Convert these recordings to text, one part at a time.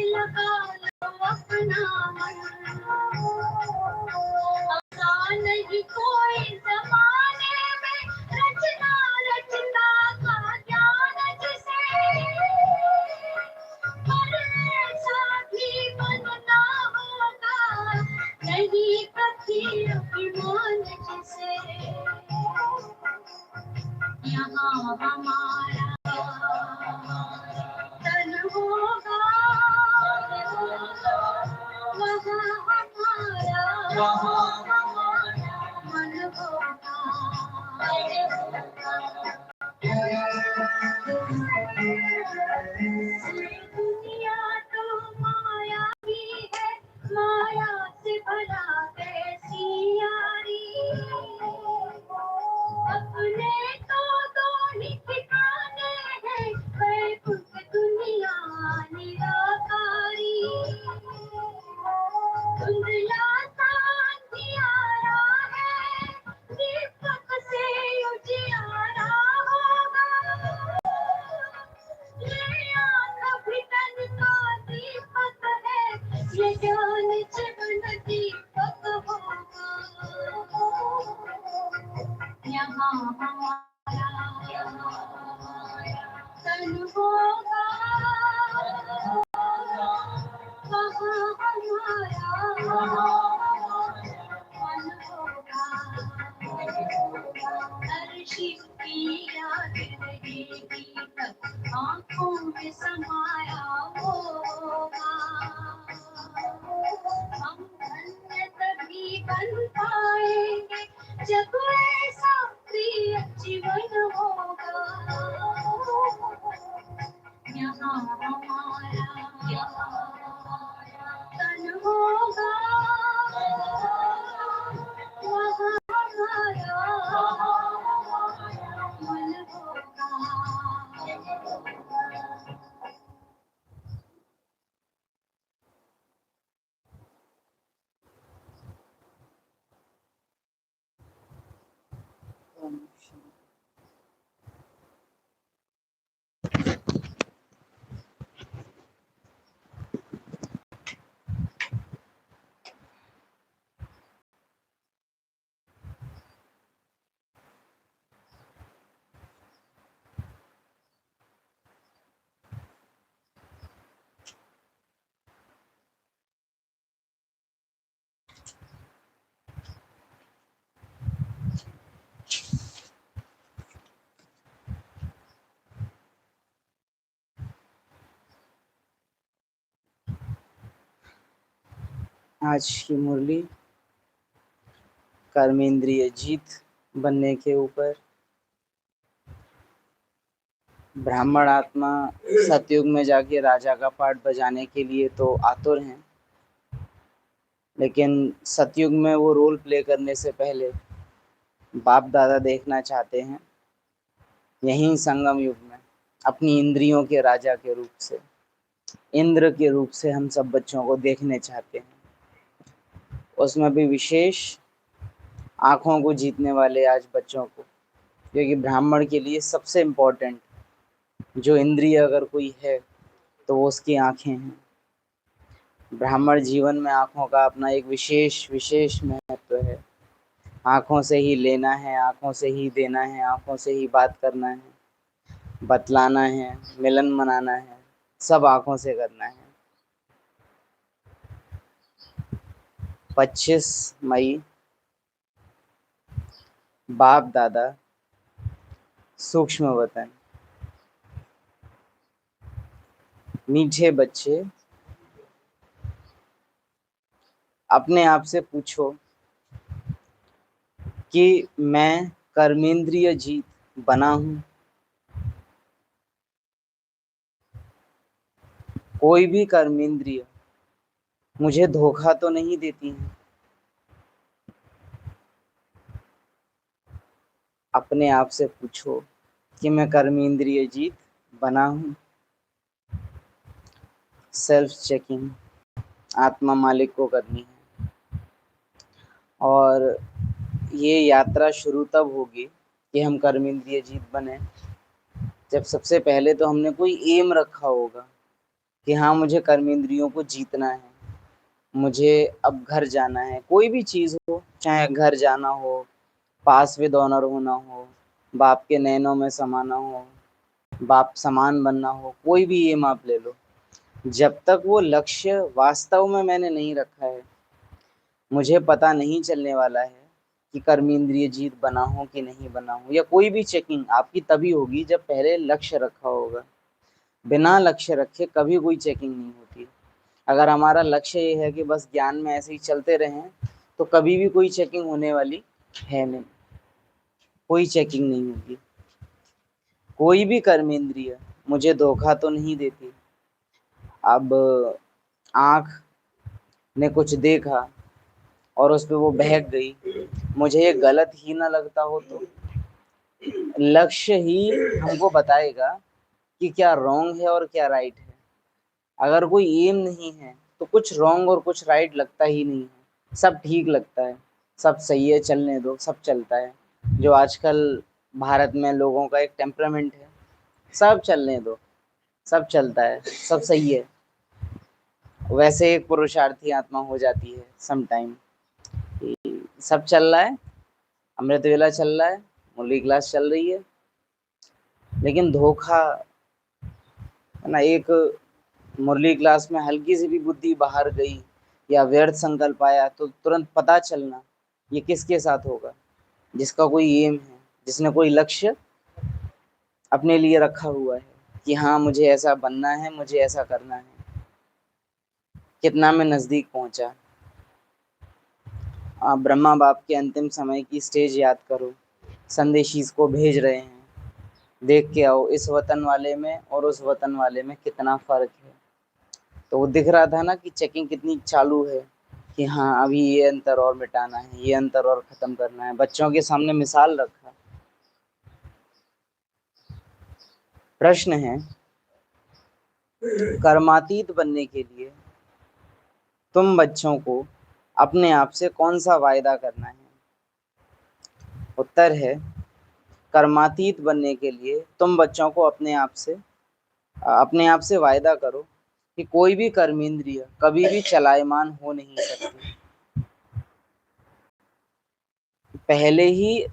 लगा लो अपना मन, आसान नहीं कोई जमाने में रचना रचना का ज्ञान जिसे, पर ऐसा भी बनना होगा नहीं कभी अभिमान जिसे। यहाँ हमारा तन होगा, वहाँ हमारा मन होगा। दुनिया तो माया भी है, माया से भला कैसी यारी, अपने तो दो ही ठिकाने हैं, वैकुंठ दुनिया निराकारी। धुंधला सा अंधियारा है, दीपक से उजियारा होगा, ये आँख भी तन का दीपक है, ये ज्ञान जीवन दीपक होगा। यहाँ हमारा तन होगा, वहाँ हमारा मन होगा। हर शिव की याद रहेगी तब आँखों में समाया होगा। हम धन्य तभी बन पाएंगे जब ऐसा प्रिय जीवन होगा। यहाँ हमारा तन होगा, वहाँ हमारा मन होगा। आज की मुरली कर्मेंद्रिय जीत बनने के ऊपर। ब्राह्मण आत्मा सतयुग में जाके राजा का पार्ट बजाने के लिए तो आतुर हैं, लेकिन सतयुग में वो रोल प्ले करने से पहले बाप दादा देखना चाहते हैं यहीं संगम युग में अपनी इंद्रियों के राजा के रूप से, इंद्र के रूप से हम सब बच्चों को देखने चाहते हैं। उसमें भी विशेष आँखों को जीतने वाले आज बच्चों को, क्योंकि ब्राह्मण के लिए सबसे इम्पोर्टेंट जो इंद्रिय अगर कोई है तो वो उसकी आँखें हैं। ब्राह्मण जीवन में आँखों का अपना एक विशेष महत्व है। आँखों से ही लेना है, आँखों से ही देना है, आँखों से ही बात करना है, बतलाना है, मिलन मनाना है, सब आँखों से करना है। 25 मई बाप दादा सूक्ष्म वतन। मीठे बच्चे, अपने आप से पूछो कि मैं कर्मेंद्रिय जीत बना हूँ? कोई भी कर्मेंद्रिय मुझे धोखा तो नहीं देती है? अपने आप से पूछो कि मैं कर्मेंद्रिय जीत बना हूँ? सेल्फ चेकिंग आत्मा मालिक को करनी है। और ये यात्रा शुरू तब होगी कि हम कर्मेंद्रिय जीत बने जब सबसे पहले तो हमने कोई एम रखा होगा कि हाँ मुझे कर्मेंद्रियों को जीतना है, मुझे अब घर जाना है। कोई भी चीज हो, चाहे घर जाना हो, पास विद ऑनर होना हो, बाप के नैनों में समाना हो, बाप समान बनना हो, कोई भी एम आप ले लो, जब तक वो लक्ष्य वास्तव में मैंने नहीं रखा है, मुझे पता नहीं चलने वाला है कि कर्मेंद्रिय जीत बना हो कि नहीं बना हो। या कोई भी चेकिंग आपकी तभी होगी जब पहले लक्ष्य रखा होगा। बिना लक्ष्य रखे कभी कोई चेकिंग नहीं होती। अगर हमारा लक्ष्य ये है कि बस ज्ञान में ऐसे ही चलते रहें, तो कभी भी कोई चेकिंग होने वाली है नहीं, कोई चेकिंग नहीं होगी। कोई भी कर्मेंद्रिय मुझे धोखा तो नहीं देती। अब आंख ने कुछ देखा और उस पे वो बहक गई, मुझे ये गलत ही ना लगता हो तो लक्ष्य ही हमको बताएगा कि क्या रॉन्ग है और क्या राइट है। अगर कोई एम नहीं है तो कुछ रॉन्ग और कुछ राइट लगता ही नहीं है, सब ठीक लगता है, सब सही है, चलने दो, सब चलता है। जो आजकल भारत में लोगों का एक टेम्परामेंट है, सब चलने दो, सब चलता है, सब सही है। वैसे एक पुरुषार्थी आत्मा हो जाती है सम टाइम, सब चल रहा है, अमृत वेला चल रहा है, मुरली क्लास चल रही है, लेकिन धोखा है ना। एक मुरली क्लास में हल्की सी भी बुद्धि बाहर गई या व्यर्थ संकल्प आया तो तुरंत पता चलना ये किसके साथ होगा, जिसका कोई एम है, जिसने कोई लक्ष्य अपने लिए रखा हुआ है कि हाँ मुझे ऐसा बनना है, मुझे ऐसा करना है। कितना मैं नजदीक पहुंचा। आप ब्रह्मा बाप के अंतिम समय की स्टेज याद करो, संदेशी को भेज रहे हैं, देख के आओ इस वतन वाले में और उस वतन वाले में कितना फर्क है। तो वो दिख रहा था ना कि चेकिंग कितनी चालू है, कि हाँ अभी ये अंतर और मिटाना है, ये अंतर और खत्म करना है। बच्चों के सामने मिसाल रखा। प्रश्न है, कर्मातीत बनने के लिए तुम बच्चों को अपने आप से कौन सा वायदा करना है? उत्तर है, कर्मातीत बनने के लिए तुम बच्चों को अपने आप से वायदा करो कि कोई भी कर्मेंद्रिय कभी भी चलायमान हो नहीं सकती। पहले ही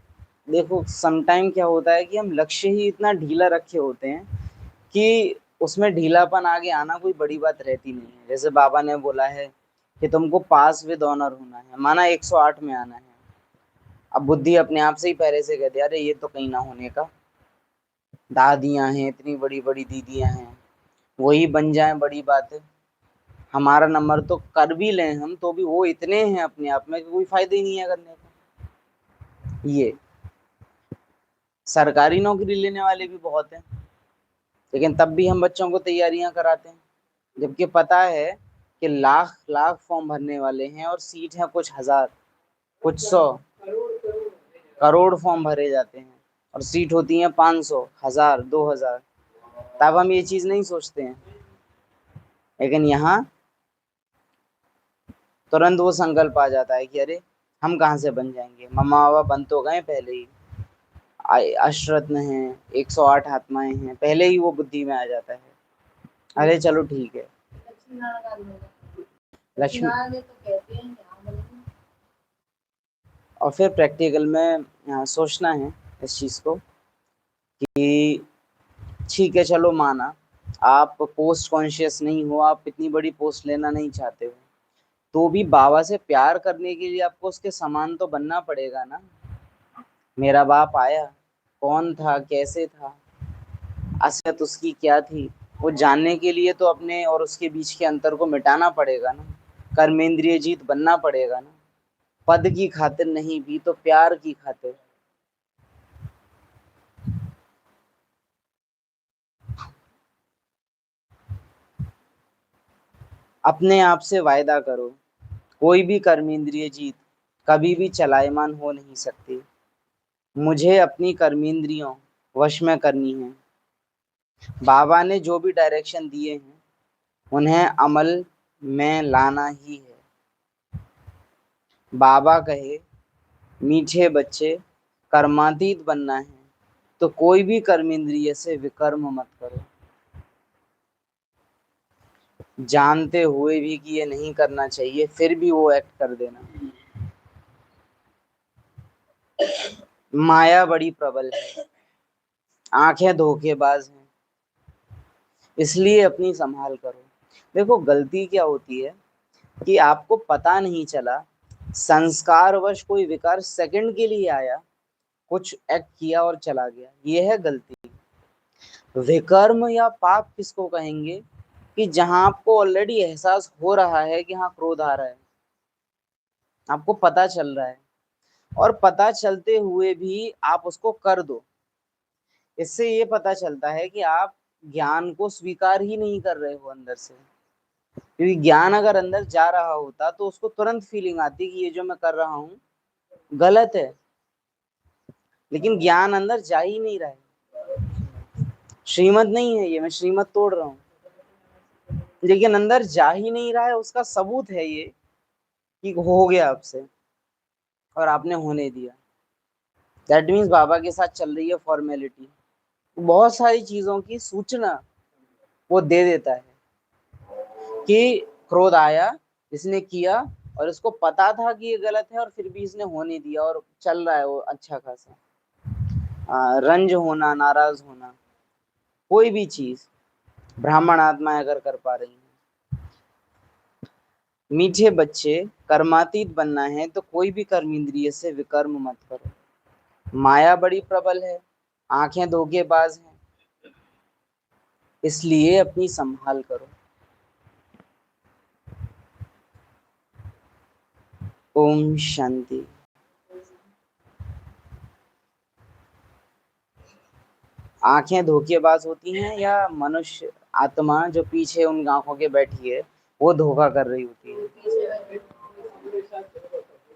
देखो, समटाइम क्या होता है कि हम लक्ष्य ही इतना ढीला रखे होते हैं कि उसमें ढीलापन आगे आना कोई बड़ी बात रहती नहीं है। जैसे बाबा ने बोला है कि तुमको पास विद ऑनर होना है, माना 108 में आना है। अब बुद्धि अपने आप से ही पहले से कहती है अरे ये तो कहीं ना होने का, दादियां हैं, इतनी बड़ी बड़ी दीदियां हैं, वही बन जाए बड़ी बात है। हमारा नंबर तो कर भी लें हम तो भी वो इतने हैं अपने आप में कि कोई फायदा ही नहीं है करने का। ये सरकारी नौकरी लेने वाले भी बहुत हैं, लेकिन तब भी हम बच्चों को तैयारियां कराते हैं, जबकि पता है कि लाख लाख फॉर्म भरने वाले हैं और सीट है कुछ हजार, कुछ सौ, करोड़ फॉर्म भरे जाते हैं और सीट होती है 500, 1000, 2000। तब हम ये चीज नहीं सोचते हैं, लेकिन यहाँ तुरंत वो संकल्प आ जाता है कि अरे हम कहाँ से बन जाएंगे, मम्मा बाबा बन तो गए पहले ही, अश्रत्न है, 108 आत्माएं हैं, पहले ही वो बुद्धि में आ जाता है। अरे चलो ठीक है, लक्ष्मी। और फिर प्रैक्टिकल में सोचना है इस चीज को कि ठीक है चलो माना आप पोस्ट कॉन्शियस नहीं हो, आप इतनी बड़ी पोस्ट लेना नहीं चाहते हो, तो भी बाबा से प्यार करने के लिए आपको उसके समान तो बनना पड़ेगा ना। मेरा बाप आया, कौन था, कैसे था, असलियत उसकी क्या थी, वो जानने के लिए तो अपने और उसके बीच के अंतर को मिटाना पड़ेगा ना। कर्मेंद्रिय जीत बनना पड़ेगा ना, पद की खातिर नहीं भी तो प्यार की खातिर। अपने आप से वायदा करो, कोई भी कर्मेंद्रिय जीत कभी भी चलायमान हो नहीं सकती। मुझे अपनी कर्मेंद्रियों वश में करनी है। बाबा ने जो भी डायरेक्शन दिए हैं उन्हें अमल में लाना ही है। बाबा कहे मीठे बच्चे कर्मातीत बनना है तो कोई भी कर्मेंद्रिय से विकर्म मत करो। जानते हुए भी कि ये नहीं करना चाहिए फिर भी वो एक्ट कर देना। माया बड़ी प्रबल है, आंखें धोखेबाज हैं, इसलिए अपनी संभाल करो। देखो गलती क्या होती है कि आपको पता नहीं चला, संस्कारवश कोई विकार सेकंड के लिए आया, कुछ एक्ट किया और चला गया, ये है गलती। विकर्म या पाप किसको कहेंगे कि जहां आपको ऑलरेडी एहसास हो रहा है कि हाँ क्रोध आ रहा है, आपको पता चल रहा है और पता चलते हुए भी आप उसको कर दो। इससे ये पता चलता है कि आप ज्ञान को स्वीकार ही नहीं कर रहे हो अंदर से। क्योंकि ज्ञान अगर अंदर जा रहा होता तो उसको तुरंत फीलिंग आती कि ये जो मैं कर रहा हूँ गलत है, लेकिन ज्ञान अंदर जा ही नहीं रहा है। श्रीमत नहीं है ये, मैं श्रीमत तोड़ रहा हूँ, लेकिन अंदर जा ही नहीं रहा है। उसका सबूत है ये कि हो गया आपसे और आपने होने दिया। दैट मीन्स बाबा के साथ चल रही है फॉर्मेलिटी। बहुत सारी चीजों की सूचना वो दे देता है कि क्रोध आया, इसने किया और इसको पता था कि ये गलत है और फिर भी इसने होने दिया और चल रहा है वो अच्छा खासा। रंज होना, नाराज होना, कोई भी चीज ब्राह्मण आत्माएं अगर कर पा रही हैं। मीठे बच्चे, कर्मातीत बनना है तो कोई भी कर्म इंद्रिय से विकर्म मत करो। माया बड़ी प्रबल है, आंखें धोखेबाज हैं, इसलिए अपनी संभाल करो। ओम शांति। आंखें धोखेबाज होती हैं या मनुष्य आत्मा जो पीछे उन आंखों के बैठी है वो धोखा कर रही होती है?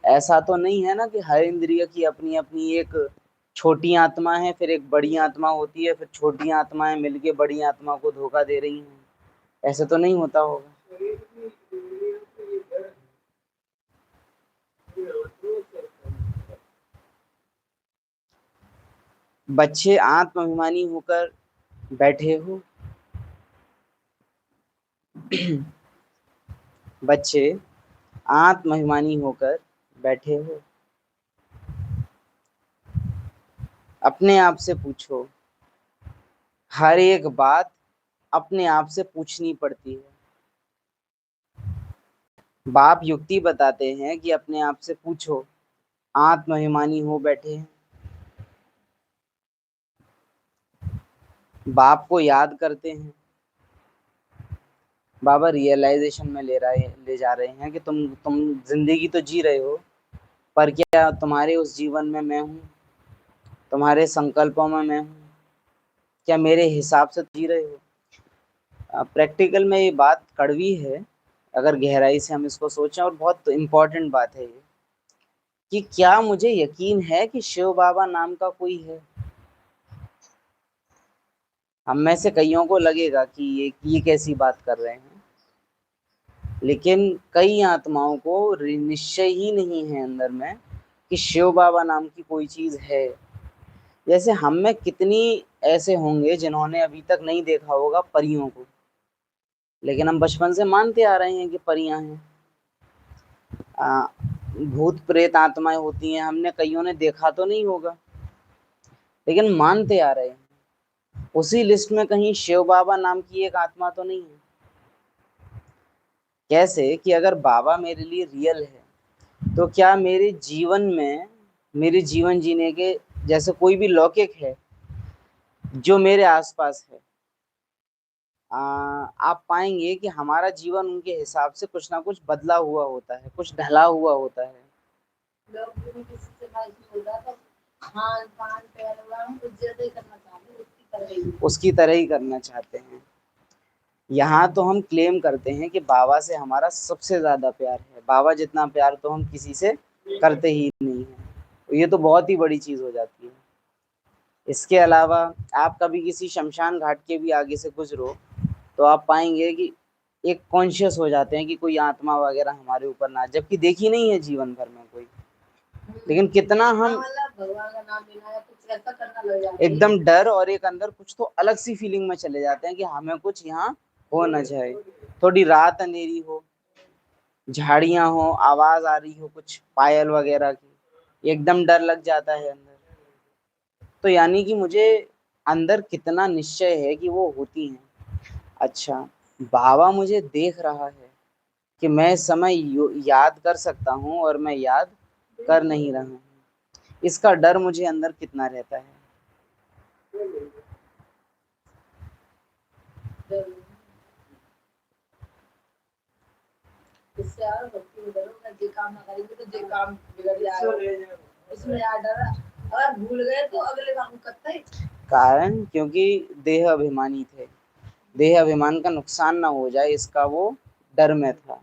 ऐसा तो नहीं है ना कि हर इंद्रिय की अपनी अपनी एक छोटी आत्मा है, फिर एक बड़ी आत्मा होती है, फिर छोटी आत्माएं मिलके बड़ी आत्मा को धोखा दे रही हैं। ऐसे तो नहीं होता होगा। बच्चे आत्माभिमानी होकर बैठे हो, बच्चे आत्माभिमानी होकर बैठे हो, अपने आप से पूछो। हर एक बात अपने आप से पूछनी पड़ती है। बाप युक्ति बताते हैं कि अपने आप से पूछो, आत्माभिमानी हो बैठे हैं। बाप को याद करते हैं। बाबा रियलाइजेशन में ले जा रहे हैं कि तुम जिंदगी तो जी रहे हो, पर क्या तुम्हारे उस जीवन में मैं हूँ? तुम्हारे संकल्पों में मैं हूँ? क्या मेरे हिसाब से जी रहे हो? प्रैक्टिकल में ये बात कड़वी है अगर गहराई से हम इसको सोचें, और बहुत इम्पोर्टेंट बात है ये कि क्या मुझे यकीन है कि शिव बाबा नाम का कोई है? हम में से कईयों को लगेगा कि ये कैसी बात कर रहे हैं, लेकिन कई आत्माओं को निश्चय ही नहीं है अंदर में कि शिव बाबा नाम की कोई चीज है। जैसे हम में कितनी ऐसे होंगे जिन्होंने अभी तक नहीं देखा होगा परियों को, लेकिन हम बचपन से मानते आ रहे हैं कि परियां हैं। भूत प्रेत आत्माएं होती हैं, हमने कईयों ने देखा तो नहीं होगा, लेकिन मानते आ रहे हैं। उसी लिस्ट में कहीं शिव बाबा नाम की एक आत्मा तो नहीं है? कैसे कि अगर बाबा मेरे लिए रियल है तो क्या मेरे जीवन में, मेरे जीवन जीने के जैसे कोई भी लौकिक है जो मेरे आसपास है, आप पाएंगे कि हमारा जीवन उनके हिसाब से कुछ ना कुछ बदला हुआ होता है, कुछ ढला हुआ होता है। उसकी तरह ही करना चाहते हैं। यहाँ तो हम क्लेम करते हैं कि बाबा से हमारा सबसे ज्यादा प्यार है, बाबा जितना प्यार तो हम किसी से करते ही नहीं है। ये तो बहुत ही बड़ी चीज हो जाती है। इसके अलावा आप कभी किसी शमशान घाट के भी आगे से गुजरो तो आप पाएंगे कि एक कॉन्शियस हो जाते हैं कि कोई आत्मा वगैरह हमारे ऊपर ना, जबकि देखी नहीं है जीवन भर में कोई, लेकिन कितना हम एकदम डर और एक अंदर कुछ तो अलग सी फीलिंग में चले जाते हैं कि हमें कुछ यहाँ हो न जाए, थोड़ी रात अंधेरी हो, झाड़ियां हो, आवाज आ रही हो कुछ पायल वगैरह की, एकदम डर लग जाता है अंदर। तो यानी कि मुझे अंदर कितना निश्चय है कि वो होती हैं। अच्छा, बाबा मुझे देख रहा है कि मैं समय याद कर सकता हूँ और मैं याद कर नहीं रहा हूँ, इसका डर मुझे अंदर कितना रहता है। इससे यार भक्ति में डरो, मैं जे काम ना करेंगे तो जे काम बिगड़ जाएगा, इसमें यार डर अगर भूल गए तो अगले काम करते हैं। कारण क्योंकि देह अभिमानी थे, देह अभिमान का नुकसान ना हो जाए इसका वो डर में था।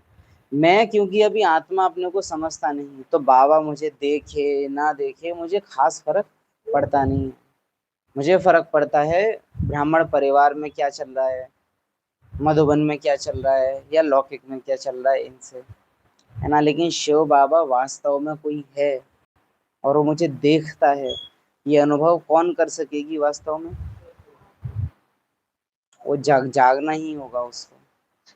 मैं क्योंकि अभी आत्मा अपने को समझता नहीं, तो बाबा मुझे देखे ना देखे मुझे खास फर्क पड़ता नहीं है। मुझे फर्क पड़ता है ब्राह्मण परिवार में क्या चल रहा है, मधुबन में क्या चल रहा है, या लौकिक में क्या चल रहा है, इनसे, है ना। लेकिन शिव बाबा वास्तव में कोई है और वो मुझे देखता है, ये अनुभव कौन कर सकेगी वास्तव में? वो जागना ही होगा उसको।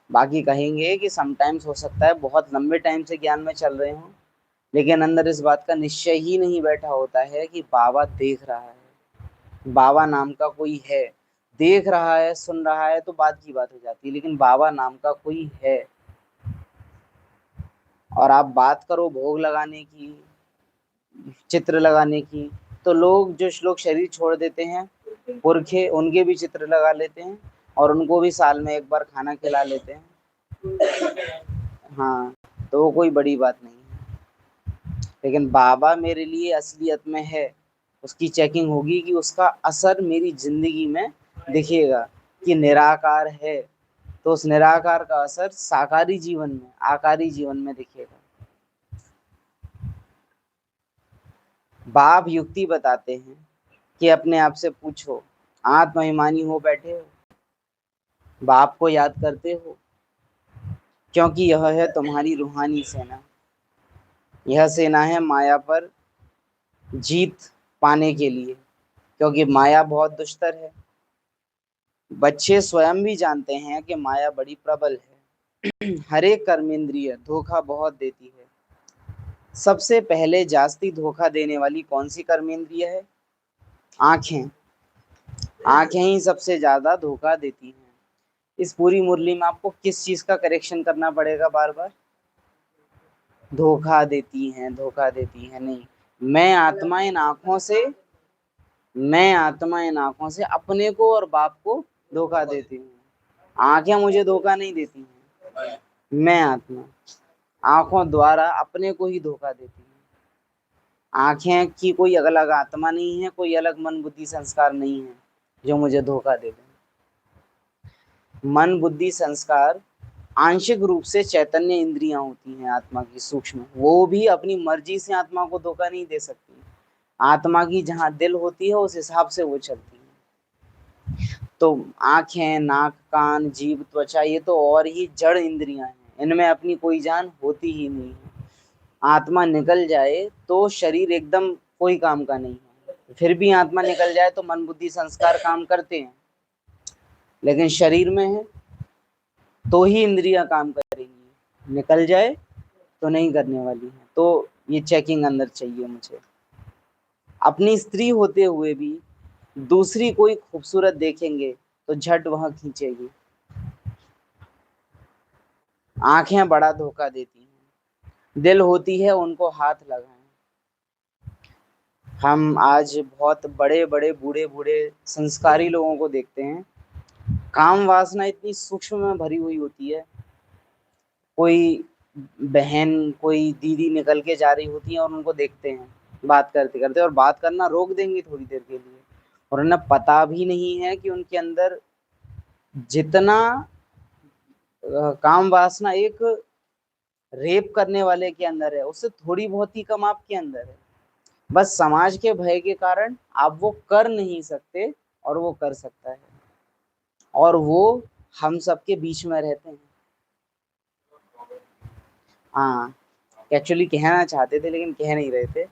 बाकी कहेंगे कि समटाइम्स हो सकता है बहुत लंबे टाइम से ज्ञान में चल रहे हों, लेकिन अंदर इस बात का निश्चय ही नहीं बैठा होता है कि बाबा देख रहा है, बाबा नाम का कोई है। देख रहा है, सुन रहा है तो बात की बात हो जाती है, लेकिन बाबा नाम का कोई है। और आप बात करो भोग लगाने की, चित्र लगाने की, तो लोग जो लोग शरीर छोड़ देते हैं पुरखे, उनके भी चित्र लगा लेते हैं और उनको भी साल में एक बार खाना खिला लेते हैं। हाँ, तो वो कोई बड़ी बात नहीं है। लेकिन बाबा मेरे लिए असलियत में है, उसकी चेकिंग होगी कि उसका असर मेरी जिंदगी में दिखेगा कि निराकार है, तो उस निराकार का असर साकारी जीवन में, आकारी जीवन में दिखेगा। बाप युक्ति बताते हैं कि अपने आप से पूछो, आत्माभिमानी हो बैठे हो, बाप को याद करते हो, क्योंकि यह है तुम्हारी रूहानी सेना। यह सेना है माया पर जीत पाने के लिए, क्योंकि माया बहुत दुष्टर है। बच्चे स्वयं भी जानते हैं कि माया बड़ी प्रबल है। हर एक कर्मेंद्रिय धोखा बहुत देती है। सबसे पहले जास्ती धोखा देने वाली कौन सी कर्मेंद्रिय है? आंखें। आंखें ही सबसे ज्यादा धोखा देती हैं। इस पूरी मुरली में आपको किस चीज का करेक्शन करना पड़ेगा बार बार? धोखा देती हैं, धोखा देती हैं नहीं। मैं आत्मा इन आंखों से, मैं आत्मा इन आंखों से अपने को और बाप को धोखा देती हूँ। आंखें मुझे धोखा नहीं देती हैं, मैं आत्मा आंखों द्वारा अपने को ही धोखा देती हूँ। आंखें की कोई अलग आत्मा नहीं है, कोई अलग मन बुद्धि संस्कार नहीं है जो मुझे धोखा दे दे। मन बुद्धि संस्कार आंशिक रूप से चैतन्य इंद्रियां होती हैं आत्मा की सूक्ष्म, वो भी अपनी मर्जी से आत्मा को धोखा नहीं दे सकती। आत्मा की जहाँ दिल होती है उस हिसाब से वो चलती है। तो आंखें, नाक, कान, जीभ, त्वचा, ये तो और ही जड़ इंद्रियां हैं, इनमें अपनी कोई जान होती ही नहीं है। आत्मा निकल जाए तो शरीर एकदम कोई काम का नहीं है, फिर भी आत्मा निकल जाए तो मन बुद्धि संस्कार काम करते हैं, लेकिन शरीर में है तो ही इंद्रियां काम करेंगी, निकल जाए तो नहीं करने वाली है। तो ये चेकिंग अंदर चाहिए मुझे। अपनी स्त्री होते हुए भी दूसरी कोई खूबसूरत देखेंगे तो झट वहां खींचेगी। आंखें बड़ा धोखा देती हैं, दिल होती है उनको हाथ लगाएं। हम आज बहुत बड़े बड़े बूढ़े बूढ़े संस्कारी लोगों को देखते हैं, काम वासना इतनी सूक्ष्म में भरी हुई होती है। कोई बहन, कोई दीदी निकल के जा रही होती है और उनको देखते हैं बात करते करते, और बात करना रोक देंगी थोड़ी देर के लिए, और उन्हें पता भी नहीं है कि उनके अंदर जितना काम वासना एक रेप करने वाले के अंदर है, उससे थोड़ी बहुत ही कम आपके अंदर है। बस समाज के भय के कारण आप वो कर नहीं सकते, और वो कर सकता है, और वो हम सबके बीच में रहते हैं। हाँ, एक्चुअली कहना चाहते थे लेकिन कह नहीं रहे थे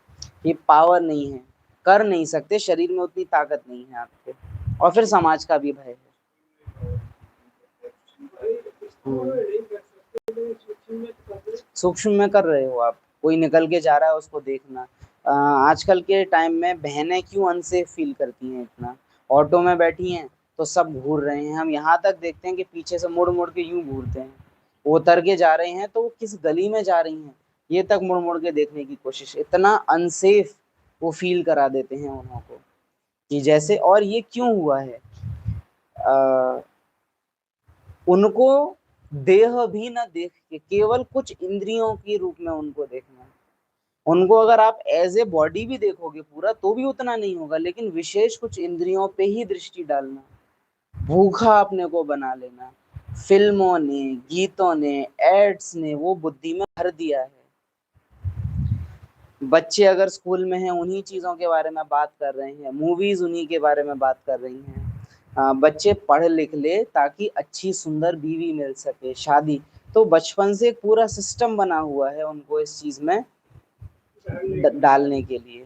कि पावर नहीं है, कर नहीं सकते, शरीर में उतनी ताकत नहीं है आपके, और फिर समाज का भी भय है। सूक्ष्म में कर रहे हो आप, कोई निकल के जा रहा है उसको देखना। आजकल के टाइम में बहनें क्यों अनसेफ फील करती हैं इतना, ऑटो में बैठी हैं तो सब घूर रहे हैं, हम यहाँ तक देखते हैं कि पीछे से मुड़ मुड़ के यूं घूरते हैं, वो उतर के जा रहे हैं तो वो किस गली में जा रही हैं ये तक मुड़ मुड़ के देखने की कोशिश, इतना अनसेफ वो फील करा देते हैं उन्हों को कि जैसे। और ये क्यों हुआ है, उनको देह भी न देख के केवल कुछ इंद्रियों के रूप में उनको देखना है। उनको अगर आप एज ए बॉडी भी देखोगे पूरा तो भी उतना नहीं होगा, लेकिन विशेष कुछ इंद्रियों पे ही दृष्टि डालना, भूखा अपने को बना लेना, फिल्मों ने, गीतों ने, एड्स ने वो बुद्धि में भर दिया है। बच्चे अगर स्कूल में हैं उन्हीं चीजों के बारे में बात कर रहे हैं, मूवीज उन्हीं के बारे में बात कर रही हैं। बच्चे पढ़ लिख ले ताकि अच्छी सुंदर बीवी मिल सके, शादी, तो बचपन से एक पूरा सिस्टम बना हुआ है उनको इस चीज में डालने के लिए।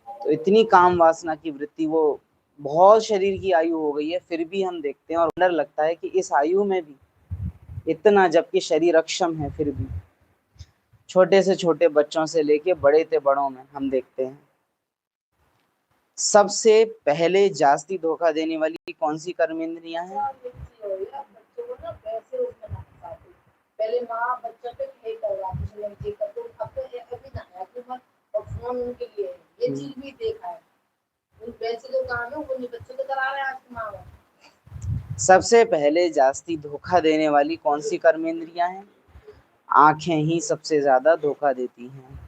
तो इतनी काम वासना की वृत्ति, वो बहुत शरीर की आयु हो गई है फिर भी हम देखते हैं और डर लगता है कि इस आयु में भी इतना, जबकि शरीर अक्षम है फिर भी। छोटे से छोटे बच्चों से लेके बड़े से बड़ों में हम देखते हैं। सबसे पहले जास्ती धोखा देने वाली कौन सी कर्मेंद्रियां हैं? बच्चों को ना पैसे उसमें ना फंसाते। पहले माँ बच्चों पे ये करवाती थी, ये कर दो, अब तो अभी ना है कि मत, और फोन उनके लिए है। ये चीज भी देखा है, उन पैसे जो काम है वो नहीं बच्चों को करा रहे हैं आज की माँ बाप। सबसे पहले जास्ती धोखा देने वाली कौन सी कर्मेंद्रियां हैं? आंखें ही सबसे ज्यादा धोखा देती हैं।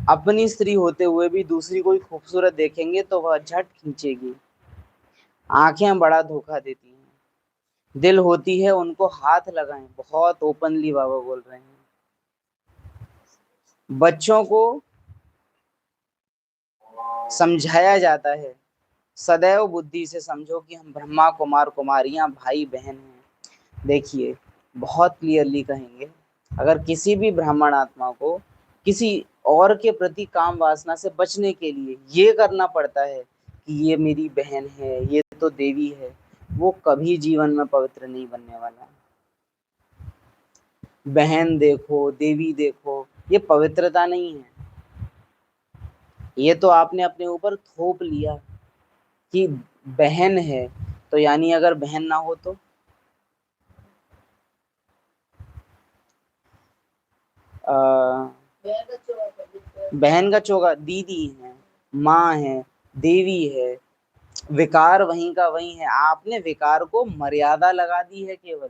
अपनी स्त्री होते हुए भी दूसरी कोई खूबसूरत देखेंगे तो वह झट खींचेगी। आंखें बड़ा धोखा देती हैं। दिल होती है उनको हाथ लगाएं, बहुत ओपनली बाबा बोल रहे हैं। बच्चों को समझाया जाता है सदैव बुद्धि से समझो कि हम ब्रह्मा कुमार कुमारियां भाई बहन हैं। देखिए बहुत क्लियरली कहेंगे, अगर किसी भी ब्राह्मण आत्मा को किसी और के प्रति काम वासना से बचने के लिए ये करना पड़ता है कि ये मेरी बहन है, ये तो देवी है, वो कभी जीवन में पवित्र नहीं बनने वाला। बहन देखो, देवी देखो, ये पवित्रता नहीं है, ये तो आपने अपने ऊपर थोप लिया कि बहन है, तो यानी अगर बहन ना हो तो बहन का चोगा, दीदी है, माँ है, देवी है, विकार वहीं का वहीं है। आपने विकार को मर्यादा लगा दी है केवल।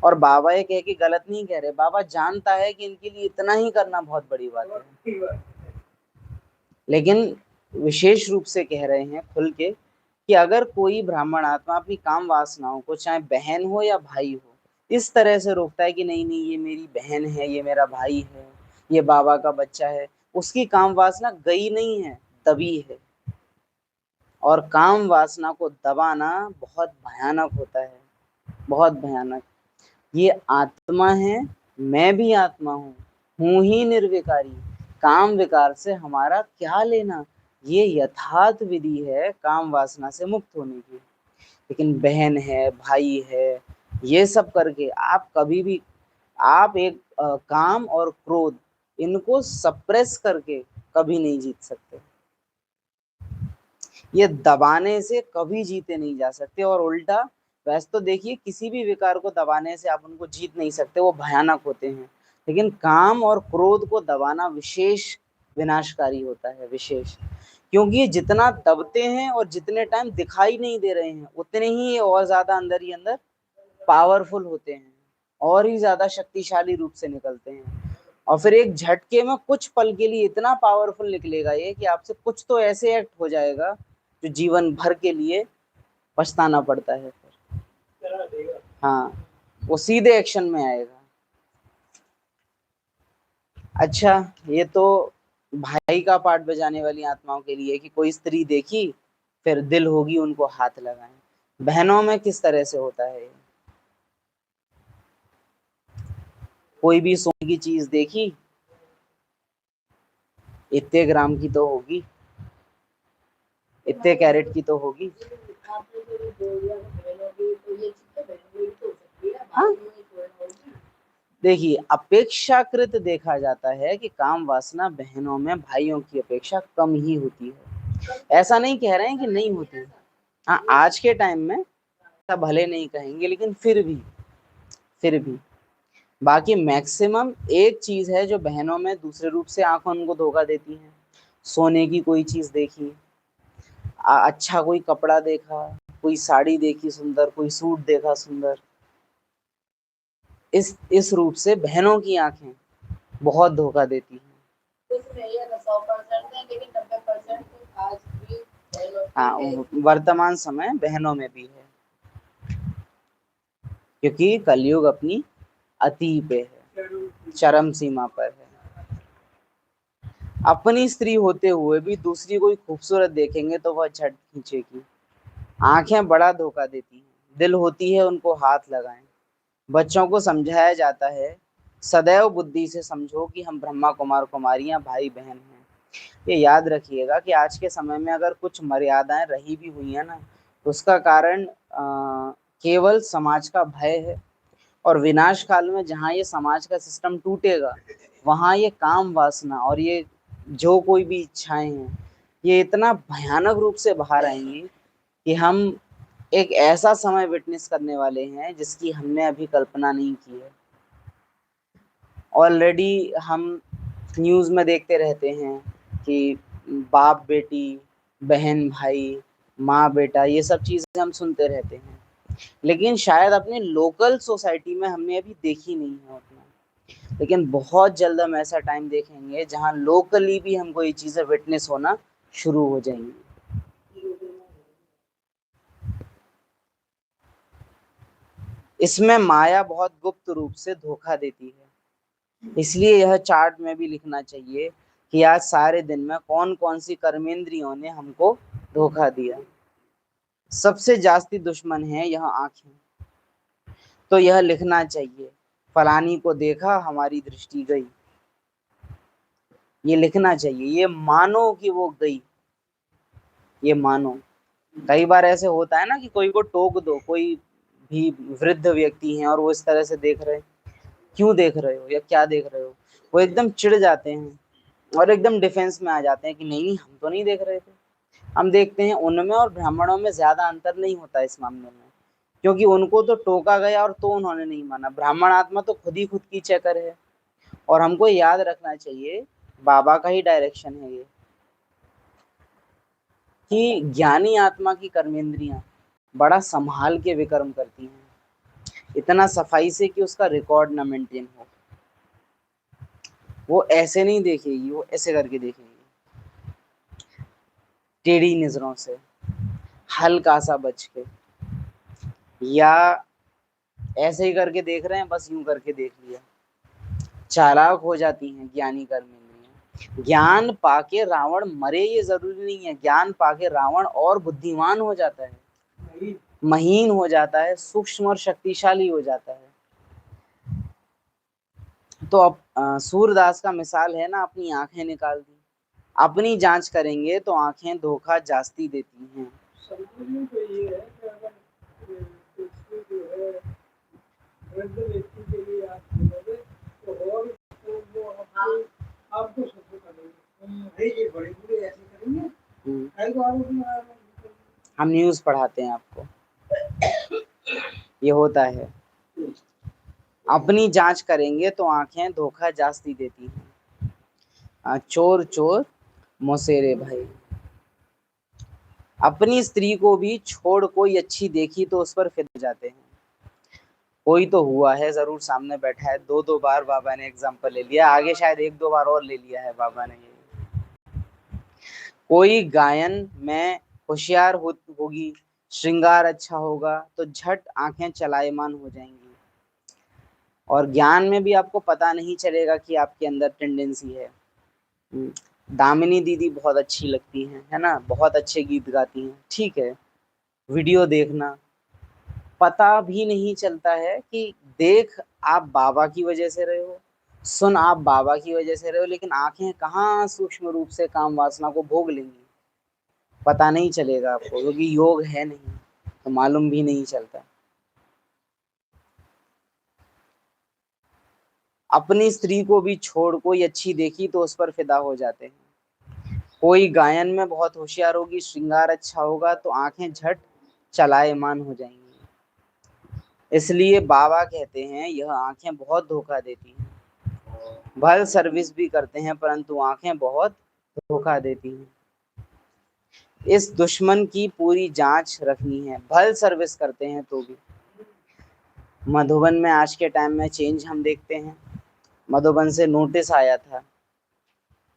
और बाबा ये कह के गलत नहीं कह रहे, बाबा जानता है कि इनके लिए इतना ही करना बहुत बड़ी बात है, लेकिन विशेष रूप से कह रहे हैं खुल के कि अगर कोई ब्राह्मण आत्मा अपनी काम वासनाओं को, चाहे बहन हो या भाई हो, इस तरह से रोकता है कि नहीं नहीं ये मेरी बहन है, ये मेरा भाई है, ये बाबा का बच्चा है, उसकी काम वासना गई नहीं है, दबी है। और काम वासना को दबाना बहुत भयानक होता है, बहुत भयानक। ये आत्मा है, मैं भी आत्मा हूँ ही निर्विकारी, काम विकार से हमारा क्या लेना, ये यथार्थ विधि है काम वासना से मुक्त होने की। लेकिन बहन है, भाई है, ये सब करके आप कभी भी, आप एक काम और क्रोध इनको सप्रेस करके कभी नहीं जीत सकते, ये दबाने से कभी जीते नहीं जा सकते। और उल्टा, वैसे तो देखिए किसी भी विकार को दबाने से आप उनको जीत नहीं सकते, वो भयानक होते हैं, लेकिन काम और क्रोध को दबाना विशेष विनाशकारी होता है, विशेष, क्योंकि ये जितना दबते हैं और जितने टाइम दिखाई नहीं दे रहे हैं उतने ही ये और ज्यादा अंदर ही अंदर पावरफुल होते हैं, और ही ज्यादा शक्तिशाली रूप से निकलते हैं। और फिर एक झटके में कुछ पल के लिए इतना पावरफुल निकलेगा ये कि आपसे कुछ तो ऐसे एक्ट हो जाएगा जो जीवन भर के लिए पछताना पड़ता है फिर। हाँ, वो सीधे एक्शन में आएगा। अच्छा, ये तो भाई का पार्ट बजाने वाली आत्माओं के लिए कि कोई स्त्री देखी फिर दिल होगी उनको हाथ लगाएं। बहनों में किस तरह से होता है? कोई भी सोने की चीज देखी, इतने ग्राम की तो होगी, इतने कैरेट की तो होगी। हाँ, देखिए अपेक्षाकृत देखा जाता है कि काम वासना बहनों में भाइयों की अपेक्षा कम ही होती है। ऐसा नहीं कह रहे हैं कि नहीं होती। हाँ, आज के टाइम में ऐसा भले नहीं कहेंगे, लेकिन फिर भी बाकी मैक्सिमम एक चीज है जो बहनों में दूसरे रूप से आंखों उनको धोखा देती है। सोने की कोई चीज देखी, अच्छा कोई कपड़ा देखा, कोई साड़ी देखी सुंदर, कोई सूट देखा सुंदर, इस रूप से बहनों की आंखें बहुत धोखा देती हैं। कुछ नहीं है, 100% है, लेकिन 90% आज भी बहनों की हाँ, है। वर्तमान समय बहनों में भी है, क्योंकि कलयुग अपनी अति पे है, चरम सीमा पर है। अपनी स्त्री होते हुए भी दूसरी कोई खूबसूरत देखेंगे तो वह झट खींचेगी। आंखें बड़ा धोखा देती हैं, दिल होती है उनको हाथ लगाएं। बच्चों को समझाया जाता है, सदैव बुद्धि से समझो कि हम ब्रह्मा कुमार कुमारियां भाई बहन हैं। ये याद रखिएगा कि आज के समय में अगर कुछ मर्यादाएं रही भी हुई हैं ना, तो उसका कारण केवल समाज का भय है। और विनाश काल में जहाँ ये समाज का सिस्टम टूटेगा, वहाँ ये काम वासना और ये जो कोई भी इच्छाएं हैं, ये इतना भयानक रूप से बाहर आएंगी कि हम एक ऐसा समय विटनेस करने वाले हैं जिसकी हमने अभी कल्पना नहीं की है। ऑलरेडी हम न्यूज़ में देखते रहते हैं कि बाप बेटी, बहन भाई, माँ बेटा, ये सब चीज़ें हम सुनते रहते हैं, लेकिन शायद अपने लोकल सोसाइटी में हमने अभी देखी नहीं है उतना। लेकिन बहुत जल्द हम ऐसा टाइम देखेंगे जहाँ लोकली भी हमको ये चीज़ें विटनेस होना शुरू हो जाएंगी। इसमें माया बहुत गुप्त रूप से धोखा देती है, इसलिए यह चार्ट में भी लिखना चाहिए कि आज सारे दिन में कौन कौन सी कर्मेंद्रियों ने हमको धोखा दिया। सबसे जास्ती दुश्मन है यह आंखें, तो यह लिखना चाहिए, फलानी को देखा हमारी दृष्टि गई। ये लिखना चाहिए, ये मानो कि वो गई, ये मानो। कई बार ऐसे होता है ना कि कोई को टोक दो, कोई भी वृद्ध व्यक्ति हैं और वो इस तरह से देख रहे हैं, क्यों देख रहे हो या क्या देख रहे हो, वो एकदम चिढ़ जाते हैं और एकदम डिफेंस में आ जाते हैं कि नहीं हम तो नहीं देख रहे थे। हम देखते हैं उनमें और ब्राह्मणों में ज्यादा अंतर नहीं होता इस मामले में, क्योंकि उनको तो टोका गया और तो उन्होंने नहीं माना। ब्राह्मण आत्मा तो खुद ही खुद की चक्कर है। और हमको याद रखना चाहिए, बाबा का ही डायरेक्शन है ये, कि ज्ञानी आत्मा की कर्मेंद्रियां बड़ा संभाल के विकर्म करती हैं, इतना सफाई से कि उसका रिकॉर्ड ना मेंटेन हो। वो ऐसे नहीं देखेगी, वो ऐसे करके देखेगी, टेढ़ी नजरों से, हल्का सा बच के, या ऐसे ही करके देख रहे हैं, बस यूं करके देख लिया। चालाक हो जाती हैं ज्ञानी कर्मेंद्रियां। ज्ञान पाके रावण मरे ये जरूरी नहीं है, ज्ञान पाके रावण और बुद्धिमान हो जाता है, महीन हो जाता है, सूक्ष्म और शक्तिशाली हो जाता है। तो अब सूरदास का मिसाल है ना, अपनी आंखें निकाल दी। अपनी जांच करेंगे तो आंखें धोखा जास्ती देती हैं। तो ये है कि अगर जो है वृद्ध व्यक्ति के लिए आप बोलोगे तो और तो वो आपको सबसे करेंगे, ये बड़े बूढ़े ऐसे करेंगे, कई बार हम न्यूज़ पढ़ाते हैं आपको, ये होता है। अपनी जांच करेंगे तो आंखें धोखा जास्ती देती हैं। चोर चोर मौसेरे भाई। अपनी स्त्री को भी छोड़ कोई अच्छी देखी तो उस पर फिदा जाते हैं। कोई तो हुआ है जरूर, सामने बैठा है, दो बार बाबा ने एग्जाम्पल ले लिया, आगे शायद एक दो बार और ले लिया है बाबा ने ये। कोई गायन में होशियार होगी, श्रृंगार अच्छा होगा तो झट आंखें चलायमान हो जाएंगी। और ज्ञान में भी आपको पता नहीं चलेगा कि आपके अंदर टेंडेंसी है। दामिनी दीदी बहुत अच्छी लगती हैं, है ना, बहुत अच्छे गीत गाती हैं, ठीक है, वीडियो देखना, पता भी नहीं चलता है कि देख आप बाबा की वजह से रहे हो, सुन आप बाबा की वजह से रहे हो, लेकिन आंखें कहाँ सूक्ष्म रूप से काम वासना को भोग लेंगी, पता नहीं चलेगा आपको, क्योंकि योग है नहीं तो मालूम भी नहीं चलता। अपनी स्त्री को भी छोड़ कोई अच्छी देखी तो उस पर फिदा हो जाते हैं। कोई गायन में बहुत होशियार होगी, श्रृंगार अच्छा होगा तो आंखें झट चलायमान हो जाएंगी। इसलिए बाबा कहते हैं यह आंखें बहुत धोखा देती हैं। भल सर्विस भी करते हैं परंतु आंखें बहुत धोखा देती हैं। इस दुश्मन की पूरी जांच रखनी है। भल सर्विस करते हैं तो भी। मधुबन में आज के टाइम में चेंज हम देखते हैं। मधुबन से नोटिस आया था,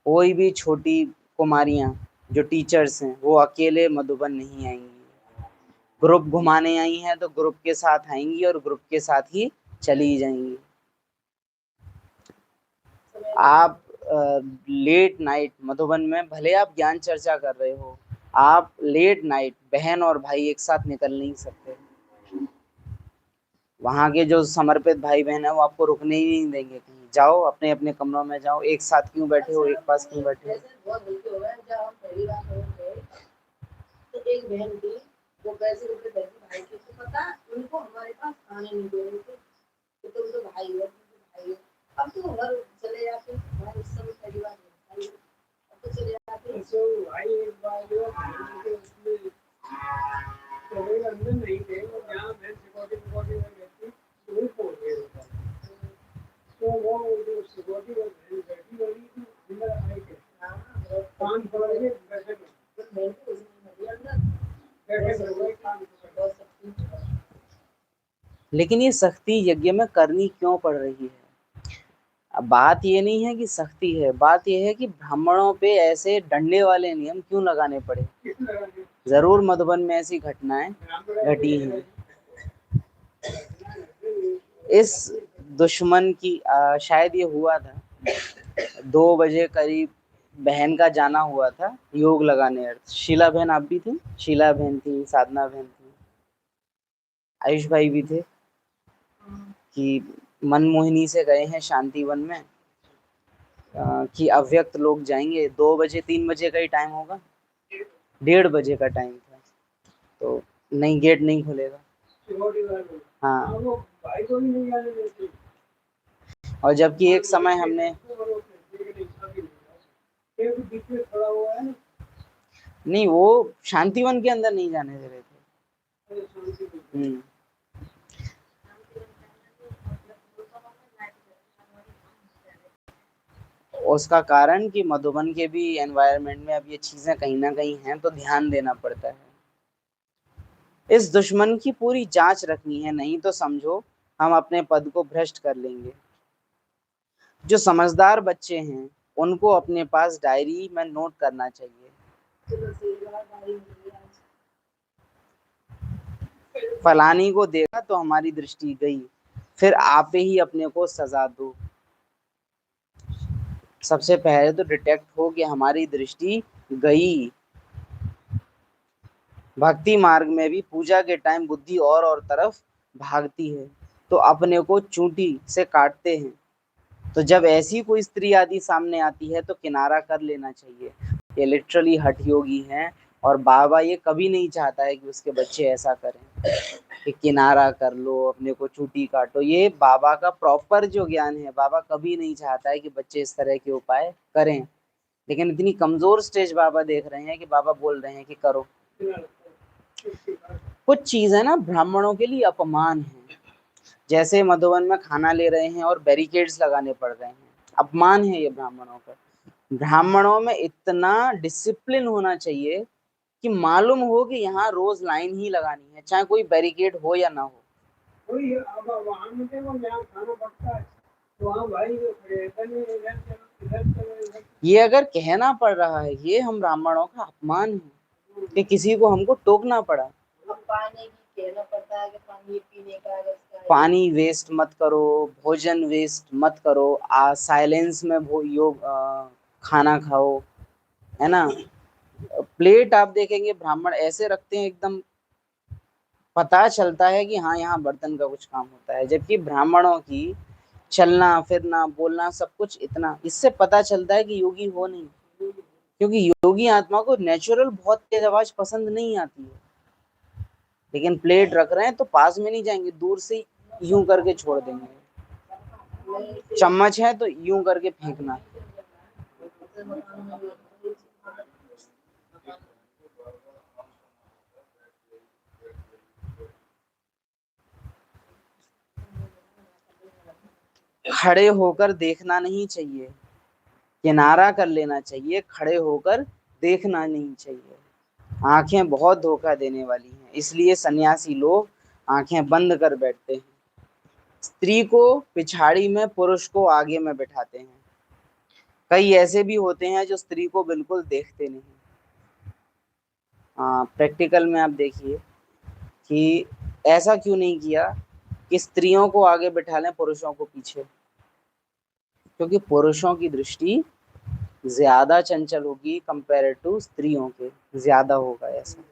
कोई भी छोटी कुमारियां जो टीचर्स हैं वो अकेले मधुबन नहीं आएंगी। ग्रुप घुमाने आई हैं तो ग्रुप के साथ आएंगी और ग्रुप के साथ ही चली जाएंगी। आप लेट नाइट मधुबन में भले आप ज्ञान चर्चा कर रहे हो, आप लेट नाइट बहन और भाई एक साथ निकल नहीं सकते। वहाँ के जो समर्पित भाई बहन है वो आपको रुकने ही नहीं देंगे कहीं। जाओ अपने अपने कमरों में जाओ, एक साथ क्यों बैठे हो, एक पास क्यों बैठे हो। बहुत गलती हो गया। जब हम पहली बार गए तो एक बहन थी, वो पैसे रुपए देती भाई के, तो पता उनको हमारे पास आने नहीं दे रहे थे कि तुम तो भाई हो, भाई हो। अब तो घर चले जाते, हमारे उस समय पहली बार भाई हो, अब तो चले जाते। तो भाई एक बार जो उसमें तो अंदर नहीं थे, वो जहाँ मैं सिक्योरिटी में रहती वही पहुंच गए होता। तो वो जो सिक्योरिटी में बैठी वाली थी अंदर आई के कान पकड़ के बैठे लेकिन ये सख्ती यज्ञ में करनी क्यों पड़ रही है? अब बात ये नहीं है कि सख्ती है, बात ये है कि ब्राह्मणों पे ऐसे डंडे वाले नियम क्यों लगाने पड़े। जरूर मधुबन में ऐसी घटनाएं घटी हैं। इस दुश्मन की शायद ये हुआ था 2 बजे करीब, बहन का जाना हुआ था योग लगाने अर्थ। शीला बहन आप भी थी, शीला बहन थी, साधना बहन थी, आयुष भाई भी थे कि मनमोहिनी से गए हैं शांतिवन में कि अव्यक्त लोग जाएंगे। 2 बजे 3 बजे का ही टाइम होगा, 1:30 बजे का टाइम था, तो नहीं गेट नहीं खुलेगा। हाँ, और जबकि एक समय हमने नहीं, वो शांतिवन के अंदर नहीं जाने दे रहे थे। उसका कारण कि मधुबन के भी एनवायरनमेंट में अब ये चीजें कहीं ना कहीं हैं, तो ध्यान देना पड़ता है। इस दुश्मन की पूरी जांच रखनी है, नहीं तो समझो हम अपने पद को भ्रष्ट कर लेंगे। जो समझदार बच्चे हैं उनको अपने पास डायरी में नोट करना चाहिए। फलानी को देखा तो हमारी दृष्टि गई, फिर आप ही अपने को सजा दो। सबसे पहले तो डिटेक्ट हो कि हमारी दृष्टि गई। भक्ति मार्ग में भी पूजा के टाइम बुद्धि और तरफ भागती है, तो अपने को चूंटी से काटते हैं। तो जब ऐसी कोई स्त्री आदि सामने आती है तो किनारा कर लेना चाहिए। ये लिटरली हठ योगी हैं, और बाबा ये कभी नहीं चाहता है कि उसके बच्चे ऐसा करें कि किनारा कर लो, अपने को चूटी काटो। ये बाबा का प्रॉपर जो ज्ञान है, बाबा कभी नहीं चाहता है कि बच्चे इस तरह के उपाय करें। लेकिन इतनी कमजोर स्टेज बाबा देख रहे हैं कि बाबा बोल रहे हैं कि करो। कुछ चीजें ना ब्राह्मणों के लिए अपमान है। जैसे मधुबन में खाना ले रहे हैं और बैरिकेड्स लगाने पड़ रहे हैं, अपमान है ये ब्राह्मणों का। ब्राह्मणों में इतना डिसिप्लिन होना चाहिए कि मालूम हो कि यहाँ रोज लाइन ही लगानी है, चाहे कोई बैरिकेड हो या ना हो। ये अगर कहना पड़ रहा है, ये हम ब्राह्मणों का अपमान है कि किसी को हमको टोकना पड़ा। पानी वेस्ट मत करो, भोजन वेस्ट मत करो, साइलेंस में योग खाना खाओ, है ना। प्लेट आप देखेंगे ब्राह्मण ऐसे रखते हैं, एकदम पता चलता है कि हाँ यहाँ बर्तन का कुछ काम होता है। जबकि ब्राह्मणों की चलना फिरना बोलना सब कुछ इतना, इससे पता चलता है कि योगी हो नहीं। क्योंकि योगी आत्मा को नेचुरल बहुत तेज आवाज पसंद नहीं आती है। लेकिन प्लेट रख रहे हैं तो पास में नहीं जाएंगे, दूर से यूं करके छोड़ देंगे। चम्मच है तो यूं करके फेंकना। खड़े होकर देखना नहीं चाहिए, किनारा कर लेना चाहिए, खड़े होकर देखना नहीं चाहिए। आंखें बहुत धोखा देने वाली हैं, इसलिए सन्यासी लोग आंखें बंद कर बैठते हैं। स्त्री को पिछाड़ी में, पुरुष को आगे में बिठाते हैं। कई ऐसे भी होते हैं जो स्त्री को बिल्कुल देखते नहीं। हाँ, प्रैक्टिकल में आप देखिए कि ऐसा क्यों नहीं किया कि स्त्रियों को आगे बिठा लें, पुरुषों को पीछे। क्योंकि पुरुषों की दृष्टि ज्यादा चंचल होगी कंपेयर टू स्त्रियों के, ज्यादा होगा ऐसा।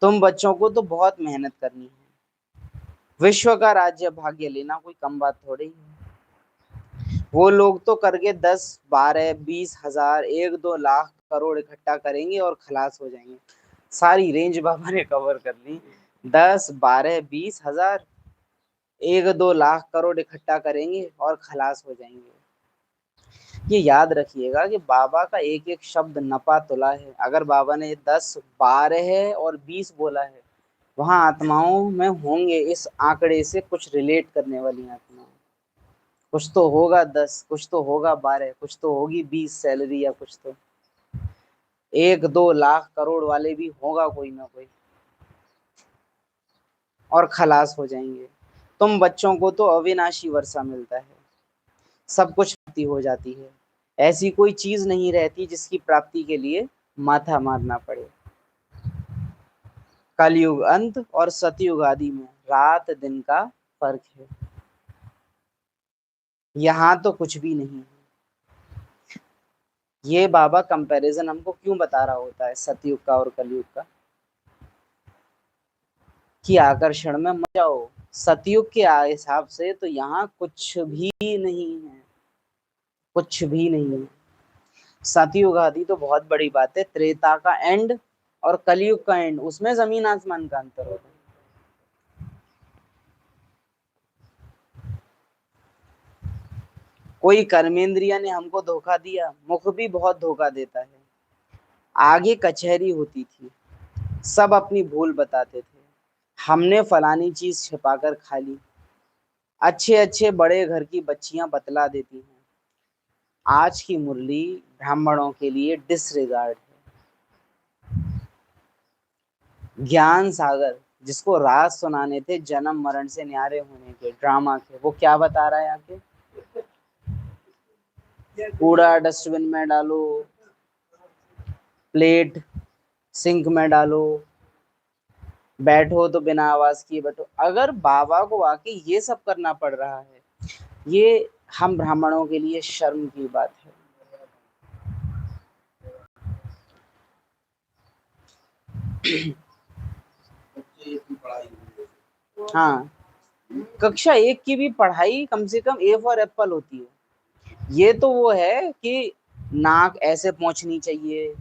तुम बच्चों को तो बहुत मेहनत करनी है। विश्व का राज्य भाग्य लेना कोई कम बात थोड़ी है। वो लोग तो करके 10, 12, 20 हजार, 1-2 लाख करोड़ इकट्ठा करेंगे और खलास हो जाएंगे। सारी रेंज बाबा ने कवर कर ली। 10, 12, 20 हजार, 1-2 लाख करोड़ इकट्ठा करेंगे और खलास हो जाएंगे। ये याद रखिएगा कि बाबा का एक एक शब्द नपा तुला है। अगर बाबा ने 10, 12 और 20 बोला है, वहां आत्माओं में होंगे इस आंकड़े से कुछ रिलेट करने वाली आत्माएं। कुछ तो होगा 10, कुछ तो होगा 12, कुछ तो होगी 20 सैलरी, या कुछ तो 1-2 लाख करोड़ वाले भी होगा कोई ना कोई, और खलास हो जाएंगे। तुम बच्चों को तो अविनाशी वर्षा मिलता है, सब कुछ प्राप्ति हो जाती है। ऐसी कोई चीज नहीं रहती जिसकी प्राप्ति के लिए माथा मारना पड़े। कलयुग अंत और सतयुग आदि में रात दिन का फर्क है, यहाँ तो कुछ भी नहीं है। ये बाबा कंपैरिजन हमको क्यों बता रहा होता है सतयुग का और कलयुग का, कि आकर्षण में मत जाओ। सतयुग के हिसाब से तो यहाँ कुछ भी नहीं है, कुछ भी नहीं है। सतयुग आदि तो बहुत बड़ी बात है, त्रेता का एंड और कलयुग का एंड, उसमें जमीन आसमान का अंतर होता है। कोई कर्मेंद्रिया ने हमको धोखा दिया, मुख भी बहुत धोखा देता है। आगे कचहरी होती थी, सब अपनी भूल बताते थे, हमने फलानी चीज छिपाकर खा ली। अच्छे अच्छे बड़े घर की बच्चियां बतला देती हैं। आज की मुरली ब्राह्मणों के लिए डिसरिगार्ड है। ज्ञान सागर जिसको राज सुनाने थे जन्म मरण से न्यारे होने के, ड्रामा के, वो क्या बता रहा है आके? कूड़ा डस्टबिन में डालो, प्लेट सिंक में डालो, बैठो तो बिना आवाज किए बैठो। अगर बाबा को आके ये सब करना पड़ रहा है, ये हम ब्राह्मणों के लिए शर्म की बात है। हाँ, कक्षा 1 की भी पढ़ाई कम से कम ए फॉर एप्पल होती है। ये तो वो है कि नाक ऐसे पहुंचनी चाहिए,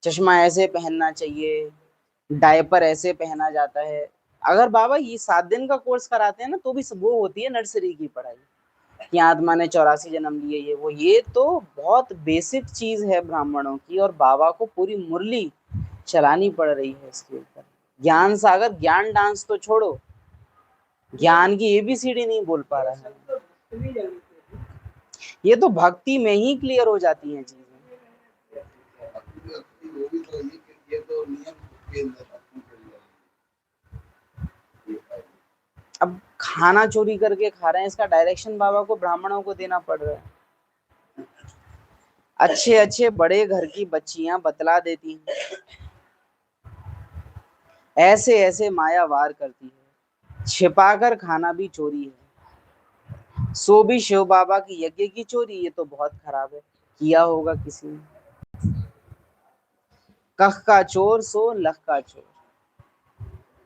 चश्मा ऐसे पहनना चाहिए, डायपर ऐसे पहना जाता है। अगर बाबा ये 7 दिन का कोर्स कराते हैं ना, तो भी वो होती है नर्सरी की पढ़ाई, कि आत्मा ने 84 जन्म लिए, ये वो। ये तो बहुत बेसिक चीज है ब्राह्मणों की, और बाबा को पूरी मुरली चलानी पड़ रही है इसके ऊपर। ज्ञान सागर, ज्ञान डांस तो छोड़ो, ज्ञान की एबीसीडी नहीं बोल पा रहा है। ये तो भक्ति में ही क्लियर हो जाती हैं चीजें। अब खाना चोरी करके खा रहे हैं, इसका डायरेक्शन बाबा को, ब्राह्मणों को देना पड़ रहा है। अच्छे अच्छे बड़े घर की बच्चियां बतला देती हैं, ऐसे ऐसे माया वार करती है। छिपाकर खाना भी चोरी है, सो भी शिव बाबा की यज्ञ की चोरी। ये तो बहुत खराब है, किया होगा किसी ने। कख का चोर सो लख का चोर,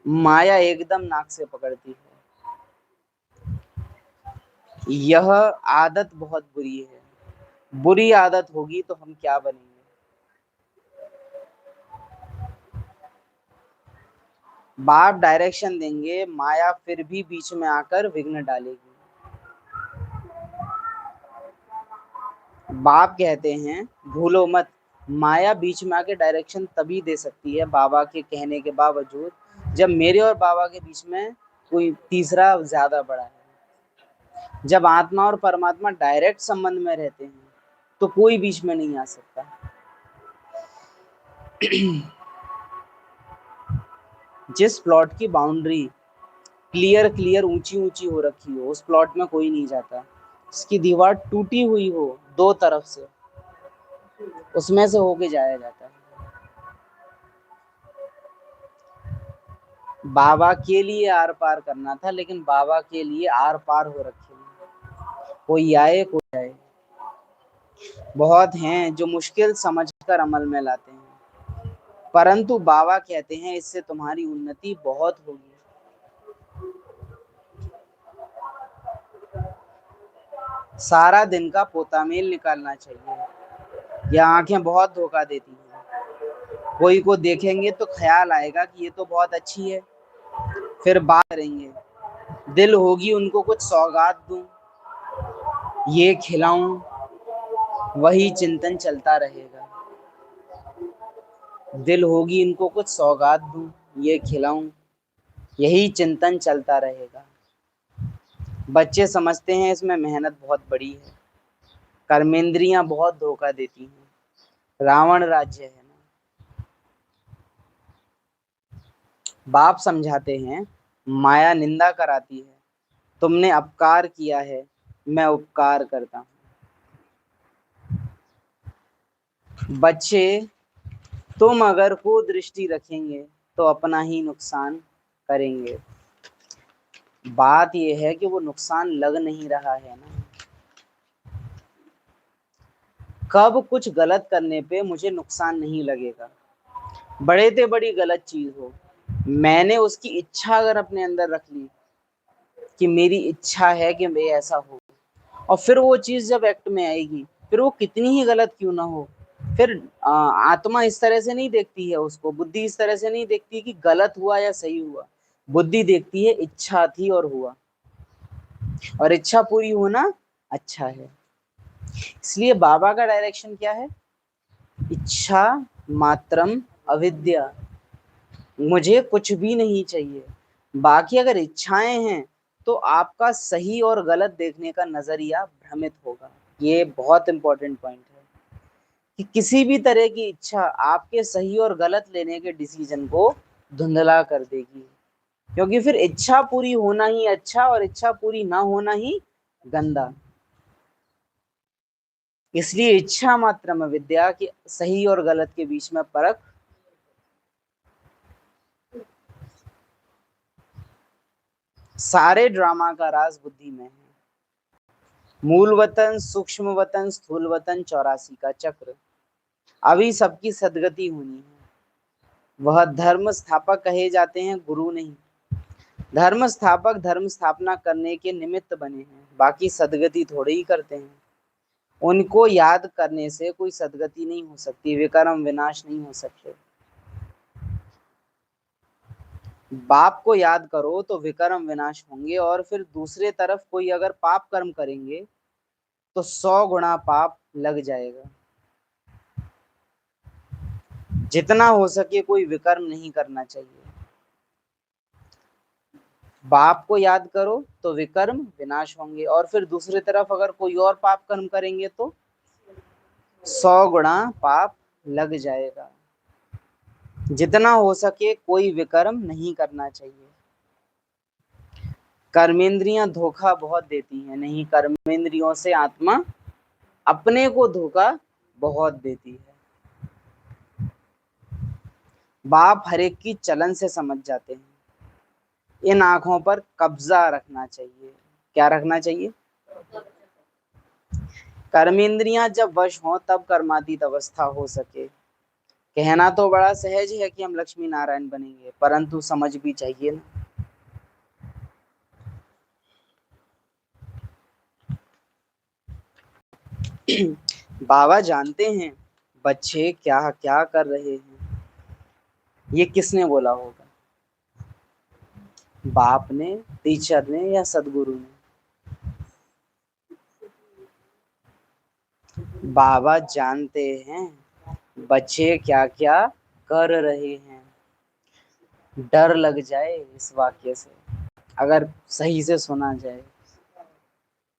माया एकदम नाक से पकड़ती है। यह आदत बहुत बुरी है, बुरी आदत होगी तो हम क्या बनेंगे। बाप डायरेक्शन देंगे, माया फिर भी बीच में आकर विघ्न डालेगी। बाप कहते हैं भूलो मत, माया बीच में आके डायरेक्शन तभी दे सकती है बाबा के कहने के बावजूद, जब मेरे और बाबा के बीच में कोई तीसरा ज्यादा बड़ा है। जब आत्मा और परमात्मा डायरेक्ट संबंध में रहते हैं तो कोई बीच में नहीं आ सकता। जिस प्लॉट की बाउंड्री क्लियर ऊंची ऊंची हो रखी हो, उस प्लॉट में कोई नहीं जाता। इसकी दीवार टूटी हुई हो दो तरफ से, उसमें से होके जाया जाता है। बाबा के लिए आर पार करना था, लेकिन बाबा के लिए आर पार हो रखे हैं। कोई आए कोई जाए। बहुत हैं जो मुश्किल समझकर अमल में लाते हैं, परंतु बाबा कहते हैं इससे तुम्हारी उन्नति बहुत होगी। सारा दिन का पोतामेल निकालना चाहिए। यह आंखें बहुत धोखा देती हैं। कोई को देखेंगे तो ख्याल आएगा कि ये तो बहुत अच्छी है, फिर बात करेंगे, दिल होगी उनको कुछ सौगात दूं, ये खिलाऊं, वही चिंतन चलता रहेगा। दिल होगी इनको कुछ सौगात दूं, ये खिलाऊं, यही चिंतन चलता रहेगा। बच्चे समझते हैं इसमें मेहनत बहुत बड़ी है। कर्मेंद्रियां बहुत धोखा देती हैं। रावण राज्य है ना। बाप समझाते हैं माया निंदा कराती है, तुमने अपकार किया है, मैं उपकार करता हूं। बच्चे तुम अगर कुदृष्टि रखेंगे तो अपना ही नुकसान करेंगे। बात यह है कि वो नुकसान लग नहीं रहा है ना। कब कुछ गलत करने पे मुझे नुकसान नहीं लगेगा, बड़े से बड़ी गलत चीज हो, मैंने उसकी इच्छा अगर अपने अंदर रख ली कि मेरी इच्छा है कि मैं ऐसा हो, और फिर वो चीज जब एक्ट में आएगी, फिर वो कितनी ही गलत क्यों ना हो, फिर आत्मा इस तरह से नहीं देखती है उसको, बुद्धि इस तरह से नहीं देखती कि गलत हुआ या सही हुआ। बुद्धि देखती है इच्छा थी और हुआ, और इच्छा पूरी होना अच्छा है। इसलिए बाबा का डायरेक्शन क्या है? इच्छा मात्रम अविद्या। मुझे कुछ भी नहीं चाहिए। बाकी अगर इच्छाएं हैं तो आपका सही और गलत देखने का नजरिया भ्रमित होगा। ये बहुत इंपॉर्टेंट पॉइंट है कि किसी भी तरह की इच्छा आपके सही और गलत लेने के डिसीजन को धुंधला कर देगी, क्योंकि फिर इच्छा पूरी होना ही अच्छा और इच्छा पूरी ना होना ही गंदा। इसलिए इच्छा मात्र में विद्या की सही और गलत के बीच में फर्क। सारे ड्रामा का राज बुद्धि में है। मूल वतन, सूक्ष्म वतन, स्थूल वतन, 84 का चक्र। अभी सबकी सदगति होनी है। वह धर्म स्थापक कहे जाते हैं, गुरु नहीं। धर्म स्थापक धर्म स्थापना करने के निमित्त बने हैं, बाकी सदगति थोड़े ही करते हैं। उनको याद करने से कोई सदगति नहीं हो सकती, विकर्म विनाश नहीं हो सकते। बाप को याद करो तो विकर्म विनाश होंगे, और फिर दूसरे तरफ कोई अगर पाप कर्म करेंगे तो 100 गुना पाप लग जाएगा। जितना हो सके कोई विकर्म नहीं करना चाहिए। बाप को याद करो तो विकर्म विनाश होंगे, और फिर दूसरी तरफ अगर कोई और पाप कर्म करेंगे तो 100 गुना पाप लग जाएगा। जितना हो सके कोई विकर्म नहीं करना चाहिए। कर्मेंद्रियां धोखा बहुत देती हैं, नहीं, कर्मेंद्रियों से आत्मा अपने को धोखा बहुत देती है। बाप हर एक की चलन से समझ जाते हैं। इन आंखों पर कब्जा रखना चाहिए। क्या रखना चाहिए? कर्मेंद्रियां जब वश हों तब कर्मातीत अवस्था हो सके। कहना तो बड़ा सहज है कि हम लक्ष्मी नारायण बनेंगे, परंतु समझ भी चाहिए ना। बाबा जानते हैं बच्चे क्या क्या कर रहे हैं। ये किसने बोला होगा? बाप ने, टीचर ने, या सदगुरु ने? बाबा जानते हैं बच्चे क्या क्या कर रहे हैं। डर लग जाए इस वाक्य से, अगर सही से सुना जाए,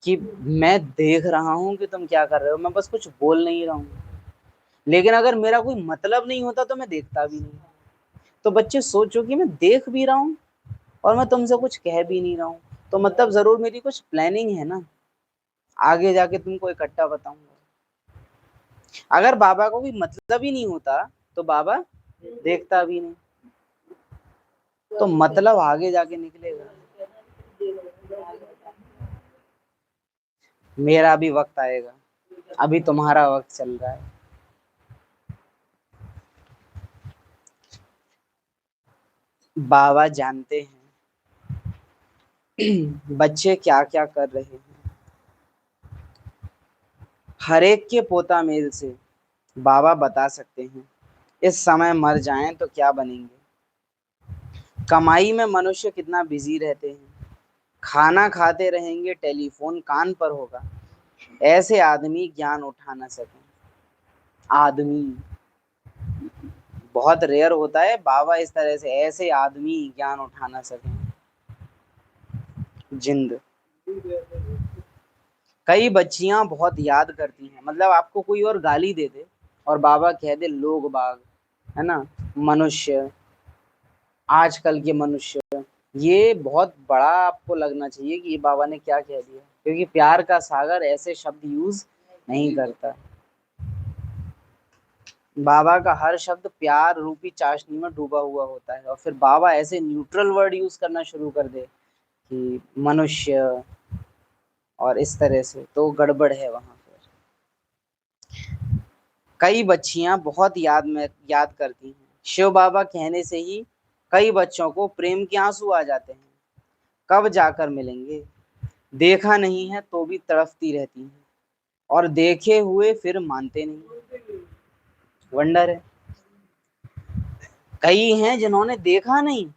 कि मैं देख रहा हूं कि तुम क्या कर रहे हो, मैं बस कुछ बोल नहीं रहा हूं, लेकिन अगर मेरा कोई मतलब नहीं होता तो मैं देखता भी नहीं। तो बच्चे सोचो कि मैं देख भी रहा हूं और मैं तुमसे कुछ कह भी नहीं रहा हूं, तो मतलब जरूर मेरी कुछ प्लानिंग है ना, आगे जाके तुमको इकट्ठा बताऊंगा। अगर बाबा को कोई मतलब ही नहीं होता तो बाबा देखता भी नहीं, तो मतलब आगे जाके निकलेगा। मेरा भी वक्त आएगा, अभी तुम्हारा वक्त चल रहा है। बाबा जानते हैं बच्चे क्या क्या कर रहे हैं। हर एक के पोता मेल से बाबा बता सकते हैं, इस समय मर जाएं तो क्या बनेंगे। कमाई में मनुष्य कितना बिजी रहते हैं, खाना खाते रहेंगे टेलीफोन कान पर होगा, ऐसे आदमी ज्ञान उठा ना सके। आदमी बहुत रेयर होता है, बाबा इस तरह से ऐसे आदमी ज्ञान उठा ना सके। जिंद कई बच्चियां बहुत याद करती हैं, मतलब आपको कोई और गाली दे दे और बाबा कह दे लोग बाग, है ना, मनुष्य, आजकल के मनुष्य, ये बहुत बड़ा आपको लगना चाहिए कि ये बाबा ने क्या कह दिया, क्योंकि प्यार का सागर ऐसे शब्द यूज नहीं करता। बाबा का हर शब्द प्यार रूपी चाशनी में डूबा हुआ होता है, और फिर बाबा ऐसे न्यूट्रल वर्ड यूज करना शुरू कर दे कि मनुष्य और इस तरह से, तो गड़बड़ है वहां पर। कई बच्चियां बहुत याद करती हैं, शिव बाबा कहने से ही कई बच्चों को प्रेम के आंसू आ जाते हैं। कब जाकर मिलेंगे, देखा नहीं है तो भी तड़पती रहती हैं, और देखे हुए फिर मानते नहीं। वंडर है, कई हैं जिन्होंने देखा नहीं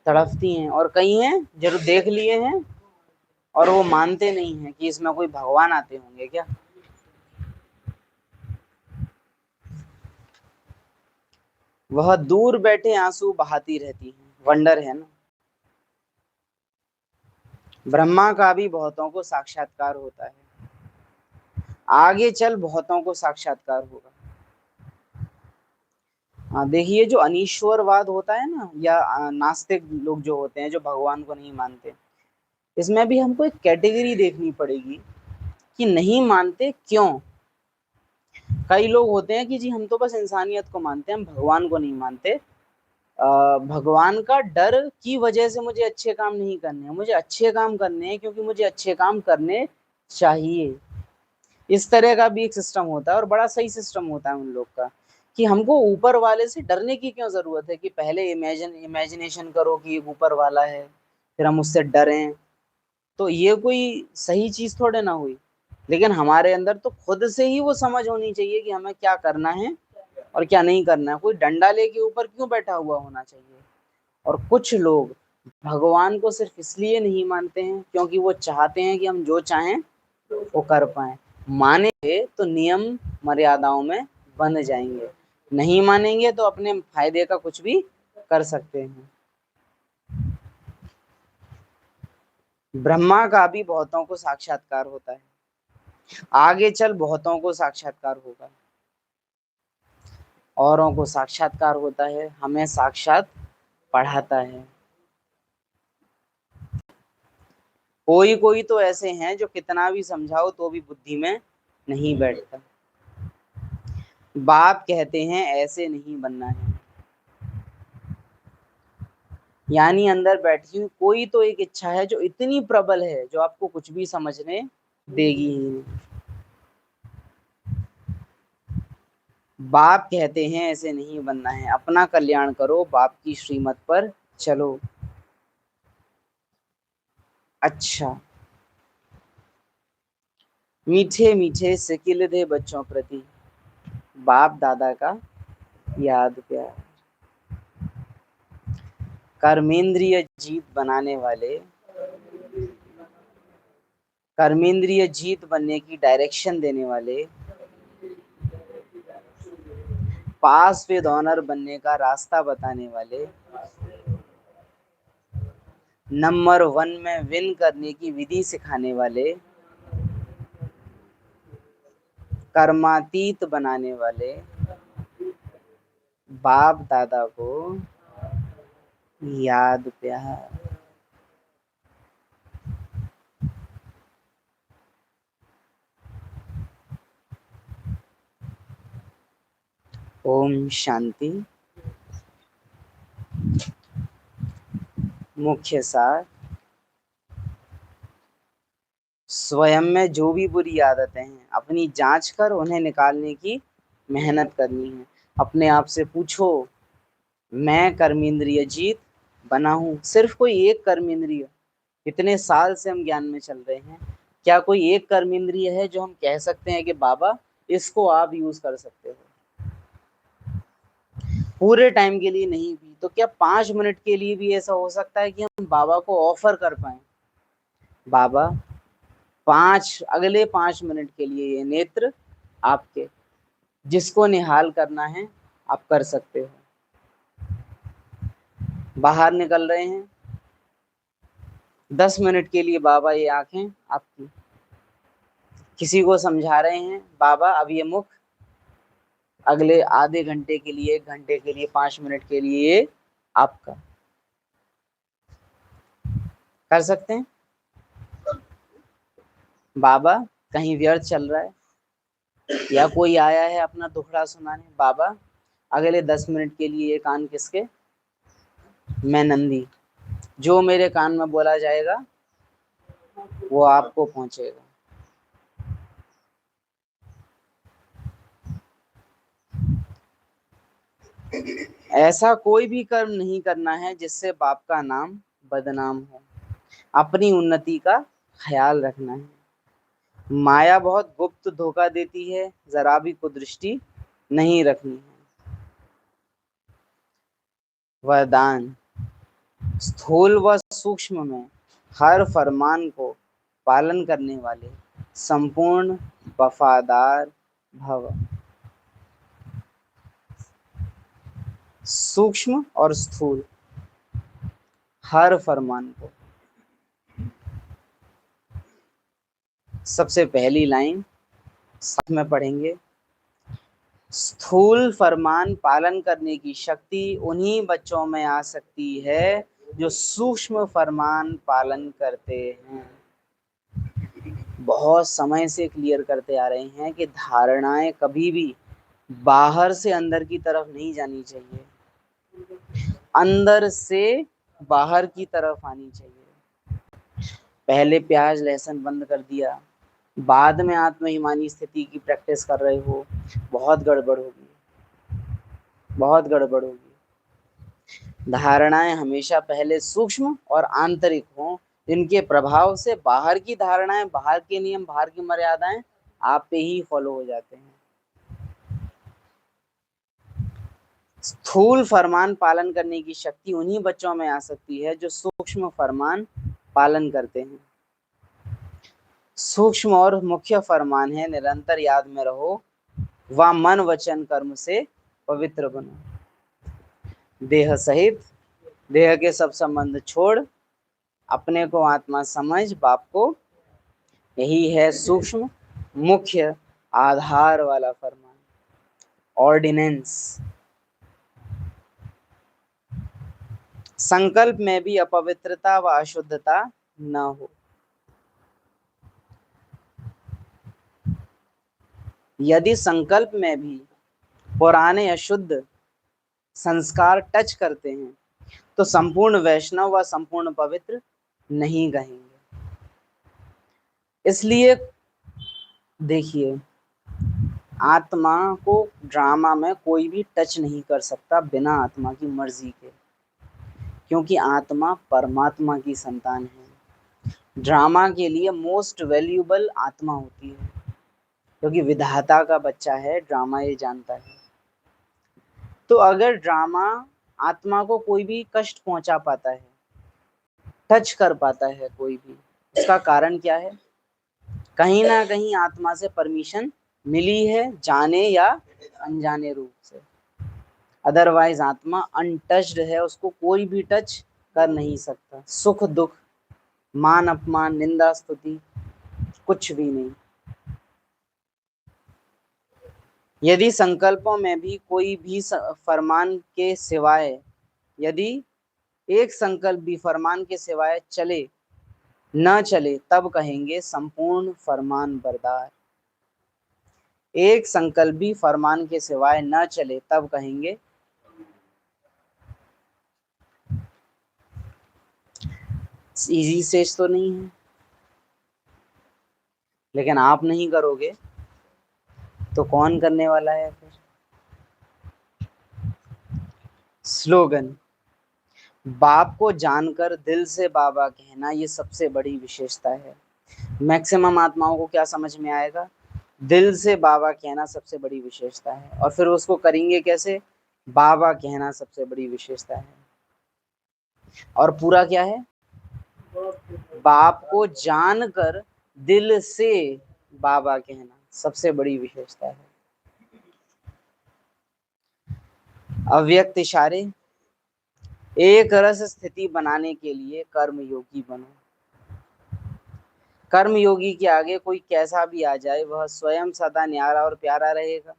तड़पती हैं, और कई हैं जो देख लिए हैं और वो मानते नहीं हैं कि इसमें कोई भगवान आते होंगे क्या। वह दूर बैठे आंसू बहाती रहती हैं। वंडर है ना। ब्रह्मा का भी बहुतों को साक्षात्कार होता है, आगे चल बहुतों को साक्षात्कार होगा। हाँ देखिए, जो अनीश्वरवाद होता है ना, या नास्तिक लोग जो होते हैं जो भगवान को नहीं मानते, इसमें भी हमको एक कैटेगरी देखनी पड़ेगी कि नहीं मानते क्यों। कई लोग होते हैं कि जी हम तो बस इंसानियत को मानते हैं, हम भगवान को नहीं मानते, भगवान का डर की वजह से मुझे अच्छे काम नहीं करने हैं, मुझे अच्छे काम करने हैं क्योंकि मुझे अच्छे काम करने चाहिए। इस तरह का भी एक सिस्टम होता है, और बड़ा सही सिस्टम होता है उन लोग का, कि हमको ऊपर वाले से डरने की क्यों जरूरत है, कि पहले इमेजिनेशन करो कि एक ऊपर वाला है, फिर हम उससे डरें, तो ये कोई सही चीज थोड़े ना हुई। लेकिन हमारे अंदर तो खुद से ही वो समझ होनी चाहिए कि हमें क्या करना है और क्या नहीं करना है। कोई डंडा लेके ऊपर क्यों बैठा हुआ होना चाहिए। और कुछ लोग भगवान को सिर्फ इसलिए नहीं मानते हैं क्योंकि वो चाहते हैं कि हम जो चाहें वो कर पाए। मानेंगे तो नियम मर्यादाओं में बंध जाएंगे, नहीं मानेंगे तो अपने फायदे का कुछ भी कर सकते हैं। ब्रह्मा का भी बहुतों को साक्षात्कार होता है, आगे चल बहुतों को साक्षात्कार होगा। औरों को साक्षात्कार होता है, हमें साक्षात पढ़ाता है। कोई कोई तो ऐसे हैं जो कितना भी समझाओ तो भी बुद्धि में नहीं बैठता। बाप कहते हैं ऐसे नहीं बनना है, यानी अंदर बैठी हुई कोई तो एक इच्छा है जो इतनी प्रबल है जो आपको कुछ भी समझने देगी ही नहीं। बाप कहते हैं ऐसे नहीं बनना है, अपना कल्याण करो, बाप की श्रीमत पर चलो। अच्छा, मीठे मीठे सिकिल दे बच्चों प्रति बाप दादा का याद प्यार। कर्मेंद्रिय जीत बनाने वाले, कर्मेंद्रिय जीत बनने की डायरेक्शन देने वाले पास विद ऑनर बनने का रास्ता बताने वाले, नंबर 1 में विन करने की विधि सिखाने वाले, कर्मातीत बनाने वाले, बाप दादा को याद प्यार। ओम शांति। मुख्य सार, स्वयं में जो भी बुरी आदतें हैं अपनी जांच कर उन्हें निकालने की मेहनत करनी है। अपने आप से पूछो, मैं कर्मेंद्रिय जीत बना हूं? सिर्फ कोई एक कर्मेंद्रिय? कितने साल से हम ज्ञान में चल रहे हैं, क्या कोई एक कर्मेंद्रिय है जो हम कह सकते हैं कि बाबा इसको आप यूज कर सकते हो? पूरे टाइम के लिए नहीं भी तो क्या 5 मिनट के लिए भी ऐसा हो सकता है कि हम बाबा को ऑफर कर पाए, बाबा अगले 5 मिनट के लिए ये नेत्र आपके, जिसको निहाल करना है आप कर सकते हो। बाहर निकल रहे हैं, 10 मिनट के लिए बाबा ये आंखें आपकी। किसी को समझा रहे हैं, बाबा अब ये मुख अगले आधे घंटे के लिए, 1 घंटे के लिए, 5 मिनट के लिए आपका। कर सकते हैं? बाबा कहीं व्यर्थ चल रहा है या कोई आया है अपना दुखड़ा सुनाने, बाबा अगले 10 मिनट के लिए ये कान किसके? मैं नंदी, जो मेरे कान में बोला जाएगा वो आपको पहुंचेगा। ऐसा कोई भी कर्म नहीं करना है जिससे बाप का नाम बदनाम हो। अपनी उन्नति का ख्याल रखना है। माया बहुत गुप्त धोखा देती है, जरा भी कुदृष्टि नहीं रखनी है। वरदान, स्थूल व सूक्ष्म में हर फरमान को पालन करने वाले संपूर्ण वफादार भव। सूक्ष्म और स्थूल हर फरमान को। सबसे पहली लाइन साथ में पढ़ेंगे। स्थूल फरमान पालन करने की शक्ति उन्हीं बच्चों में आ सकती है जो सूक्ष्म फरमान पालन करते हैं। बहुत समय से क्लियर करते आ रहे हैं कि धारणाएं कभी भी बाहर से अंदर की तरफ नहीं जानी चाहिए, अंदर से बाहर की तरफ आनी चाहिए। पहले प्याज लहसुन बंद कर दिया, बाद में आत्महिमानी स्थिति की प्रैक्टिस कर रहे हो, बहुत गड़बड़ होगी, बहुत गड़बड़ होगी। धारणाएं हमेशा पहले सूक्ष्म और आंतरिक हों, जिनके प्रभाव से बाहर की धारणाएं, बाहर के नियम, बाहर की मर्यादाएं आप पे ही फॉलो हो जाते हैं। स्थूल फरमान पालन करने की शक्ति उन्हीं बच्चों में आ सकती है जो सूक्ष्म फरमान पालन करते हैं। सूक्ष्म और मुख्य फरमान है, निरंतर याद में रहो व मन वचन कर्म से पवित्र बनो। देह सहित देह के सब संबंध छोड़ अपने को आत्मा समझ बाप को, यही है सूक्ष्म मुख्य आधार वाला फरमान, ऑर्डिनेंस। संकल्प में भी अपवित्रता व अशुद्धता न हो। यदि संकल्प में भी पुराने अशुद्ध संस्कार टच करते हैं तो संपूर्ण वैष्णव व संपूर्ण पवित्र नहीं कहेंगे। इसलिए देखिए, आत्मा को ड्रामा में कोई भी टच नहीं कर सकता बिना आत्मा की मर्जी के, क्योंकि आत्मा परमात्मा की संतान है। ड्रामा के लिए मोस्ट वैल्यूएबल आत्मा होती है, क्योंकि विधाता का बच्चा है, ड्रामा ये जानता है। तो अगर ड्रामा आत्मा को कोई भी कष्ट पहुंचा पाता है, टच कर पाता है कोई भी, उसका कारण क्या है? कहीं ना कहीं आत्मा से परमिशन मिली है, जाने या अनजाने रूप से। अदरवाइज आत्मा अनटच्ड है, उसको कोई भी टच कर नहीं सकता। सुख दुख, मान अपमान, निंदा स्तुति, कुछ भी नहीं। यदि संकल्पों में भी कोई भी फरमान के सिवाय, यदि एक संकल्प भी फरमान के सिवाय चले न चले, तब कहेंगे संपूर्ण फरमान बरदार। एक संकल्प भी फरमान के सिवाय न चले, तब कहेंगे। इजी सेज तो नहीं है, लेकिन आप नहीं करोगे तो कौन करने वाला है फिर? स्लोगन, बाप को जानकर दिल से बाबा कहना, ये सबसे बड़ी विशेषता है। मैक्सिमम आत्माओं को क्या समझ में आएगा? दिल से बाबा कहना सबसे बड़ी विशेषता है। और फिर उसको करेंगे कैसे? बाबा कहना सबसे बड़ी विशेषता है। और पूरा क्या है? बाप को जानकर दिल से बाबा कहना सबसे बड़ी विशेषता है। अव्यक्त इशारे, एक रस स्थिति बनाने के लिए कर्म योगी बनो। कर्म योगी के आगे कोई कैसा भी आ जाए, वह स्वयं सदा न्यारा और प्यारा रहेगा,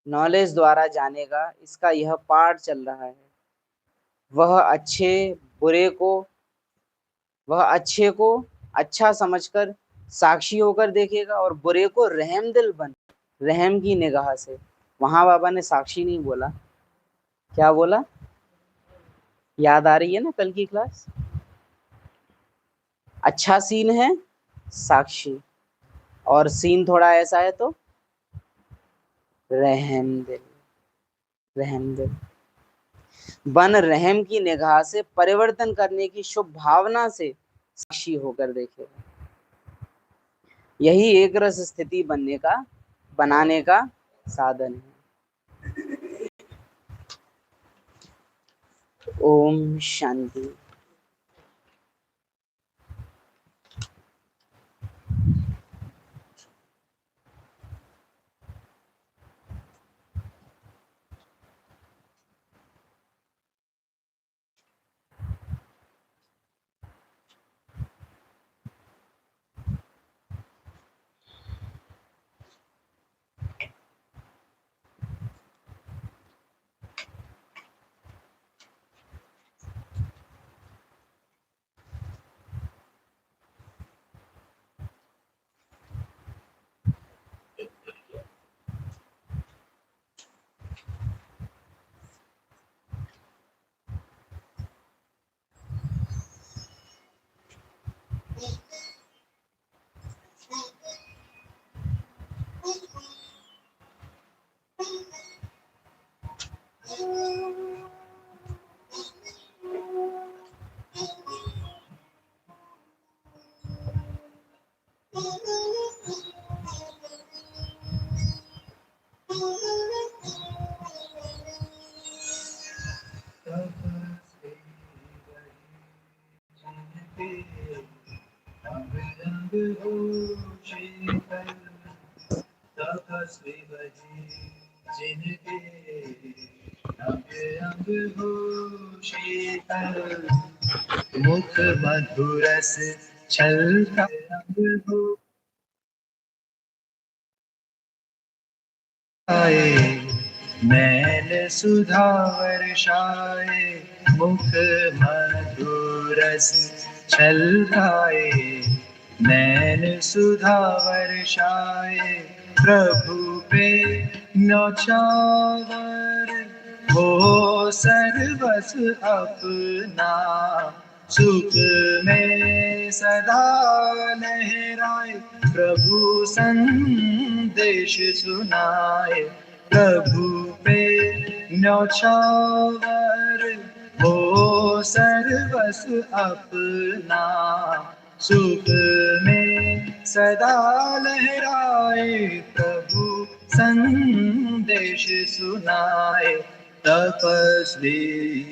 नॉलेज द्वारा जानेगा। इसका यह पाठ चल रहा है। वह अच्छे को अच्छा समझकर साक्षी होकर देखेगा, और बुरे को रहमदिल बन, रहम की निगाह से। वहां बाबा ने साक्षी नहीं बोला, क्या बोला? याद आ रही है ना कल की क्लास? अच्छा सीन है साक्षी, और सीन थोड़ा ऐसा है तो रहमदिल। रहमदिल बन, रहम की निगाह से परिवर्तन करने की शुभ भावना से साक्षी होकर देखेगा। यही एक रस स्थिति बनाने का साधन है। ओम शांति। मुख मधुरस छलका नैन सुधा वर्षाए, मुख मधुरस छलकाए, नैन सुधा वर्षाए। प्रभु पे न्यौछावर हो सर्वस अपना, सुख में सदा लहराए, प्रभु संदेश सुनाए। प्रभु पे न्यौछावर हो सर्वस अपना, सुख में सदा लहराए, प्रभु संदेश सुनाए। तपस्वी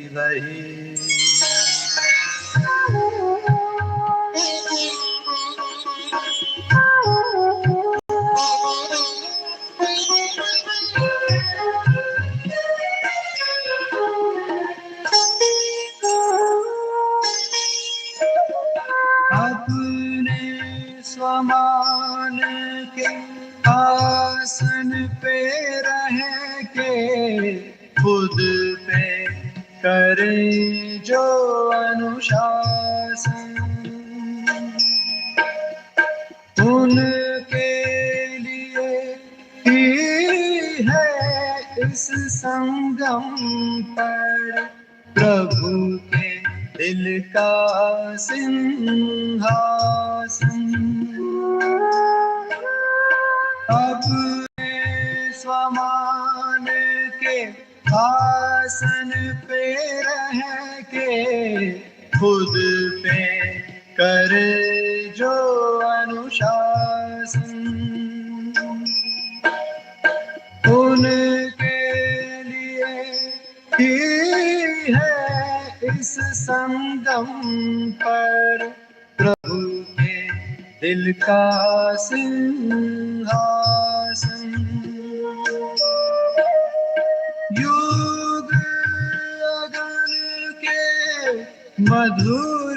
वही समान के आसन पे रह के खुद पे करे जो अनुशासन, उनके लिए ही है इस संगम पर प्रभु के दिल का सिंहासन। अपने समान के आसन पे रह के खुद पे करे जो अनुशासन, उनके लिए ही है इस संगम पर प्रभु के दिल का सिंहासन। युग अगन के मधुर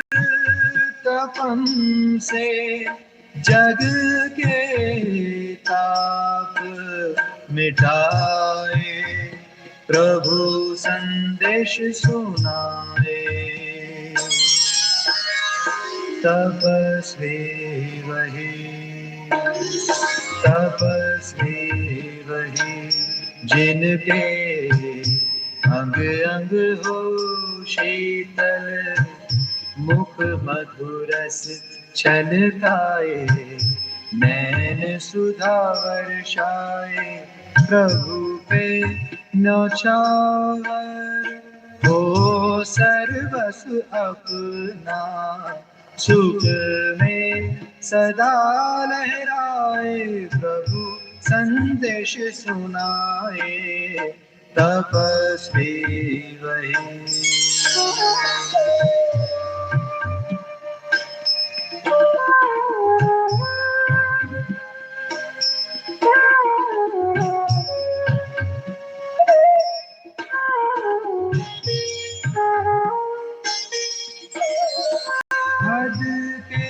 तपन से जग के ताप मिटाए प्रभु संदेश सुनाए। तपस्वी वही, तपस्वी वही जिनके अंग अंग हो शीतल, मुख मधुरस छलकाए, नैन सुधा वर्षाए प्रभु पे न्यौछावर। हो सर्वस्व अपना सुख में सदा लहराए प्रभु संदेश सुनाए। तपस्वी वही, हद के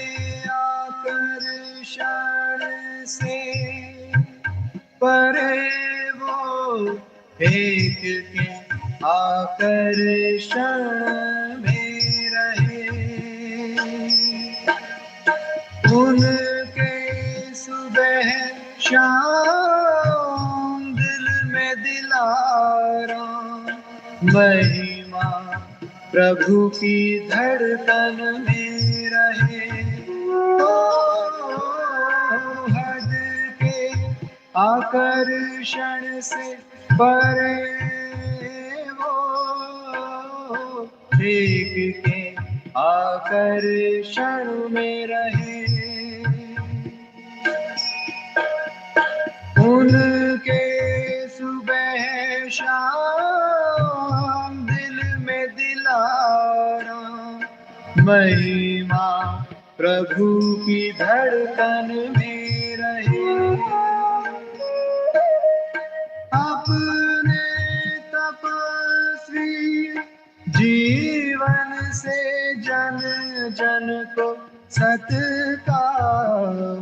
आकर्षण से परे वो एक के आकर्षण में रहे। उनके सुबह शाम दिल में दिलारा, महिमा प्रभु की धड़कन में रहे। हद के आकर्षण से परे वो एक के आकर्षण में रहे। उनके सुबह शाम दिल में दिलारा, महिमा प्रभु की धड़कन में रहे। अपने तपस्वी जीवन से जन जन को सत्य का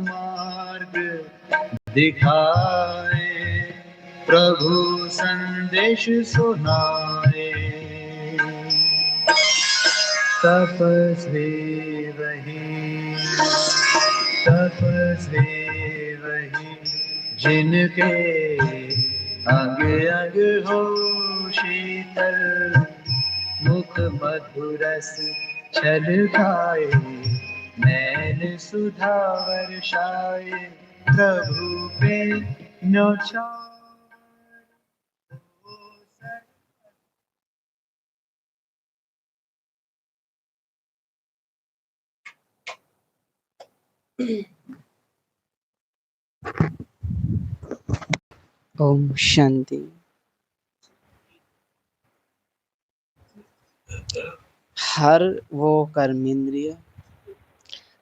मार्ग दिखाए प्रभु संदेश सुनाए। तपस्वी वही, तपस्वी वही जिनके अंग अंग हो शीतल, मुख मधुरस छलकाए, नैन सुधा वर्षाए प्रभु पे न्यौछावर। ओम शांति। हर वो कर्मेंद्रिय,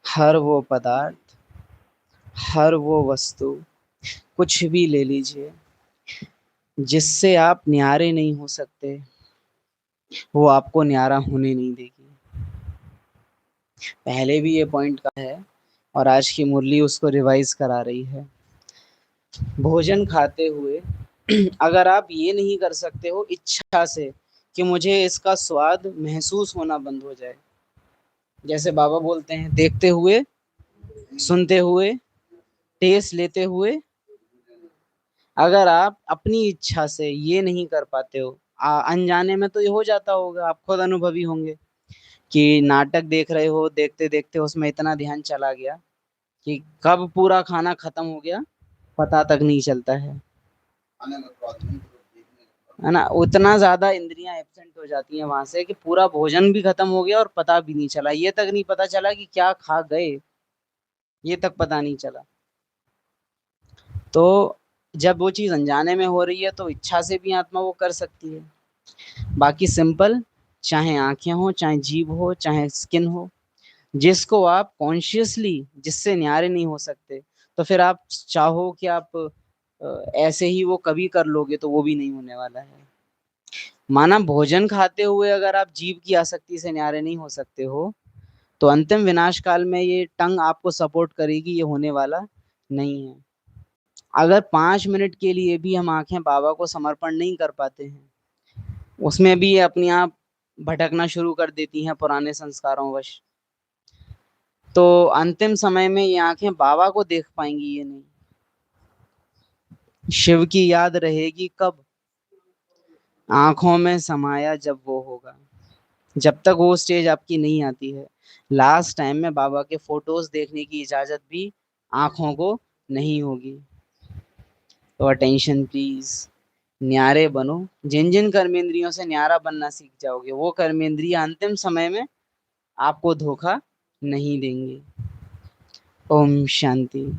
हर वो पदार्थ, हर वो वस्तु, कुछ भी ले लीजिए जिससे आप न्यारे नहीं हो सकते, वो आपको न्यारा होने नहीं देगी। पहले भी ये पॉइंट कहा है और आज की मुरली उसको रिवाइज करा रही है। भोजन खाते हुए अगर आप ये नहीं कर सकते हो इच्छा से कि मुझे इसका स्वाद महसूस होना बंद हो जाए, जैसे बाबा बोलते हैं देखते हुए, सुनते हुए, टेस्ट लेते हुए, अगर आप अपनी इच्छा से ये नहीं कर पाते हो, अनजाने में तो ये हो जाता होगा, आप खुद अनुभवी होंगे कि नाटक देख रहे हो, देखते देखते उसमें इतना ध्यान चला गया कि कब पूरा खाना खत्म हो गया पता तक नहीं चलता है ना। उतना ज्यादा इंद्रियां एब्सेंट हो जाती हैं वहां से कि पूरा भोजन भी खत्म हो गया और पता भी नहीं चला, ये तक नहीं पता चला कि क्या खा गए, ये तक पता नहीं चला। तो जब वो चीज अनजाने में हो रही है तो इच्छा से भी आत्मा वो कर सकती है। बाकी सिंपल, चाहे आंखें हो, चाहे जीभ हो, चाहे स्किन हो, जिसको आप कॉन्शियसली, जिससे न्यारे नहीं हो सकते, तो फिर आप चाहो कि आप ऐसे ही वो कभी कर लोगे तो वो भी नहीं होने वाला है। माना भोजन खाते हुए अगर आप जीभ की आसक्ति से न्यारे नहीं हो सकते हो तो अंतिम विनाश काल में ये टंग आपको सपोर्ट करेगी, ये होने वाला नहीं है। अगर 5 मिनट के लिए भी हम आंखें बाबा को समर्पण नहीं कर पाते हैं, उसमें भी ये अपने आप भटकना शुरू कर देती हैं पुराने संस्कारों वश, तो अंतिम समय में ये आंखें बाबा को देख पाएंगी ये नहीं। शिव की याद रहेगी कब? आंखों में समाया जब वो होगा। जब तक वो स्टेज आपकी नहीं आती है, लास्ट टाइम में बाबा के फोटोज देखने की इजाजत भी आंखों को नहीं होगी। तो अटेंशन प्लीज, न्यारे बनो। जिन जिन कर्मेंद्रियों से न्यारा बनना सीख जाओगे वो कर्मेंद्रिय अंतिम समय में आपको धोखा नहीं देंगे। ओम शांति।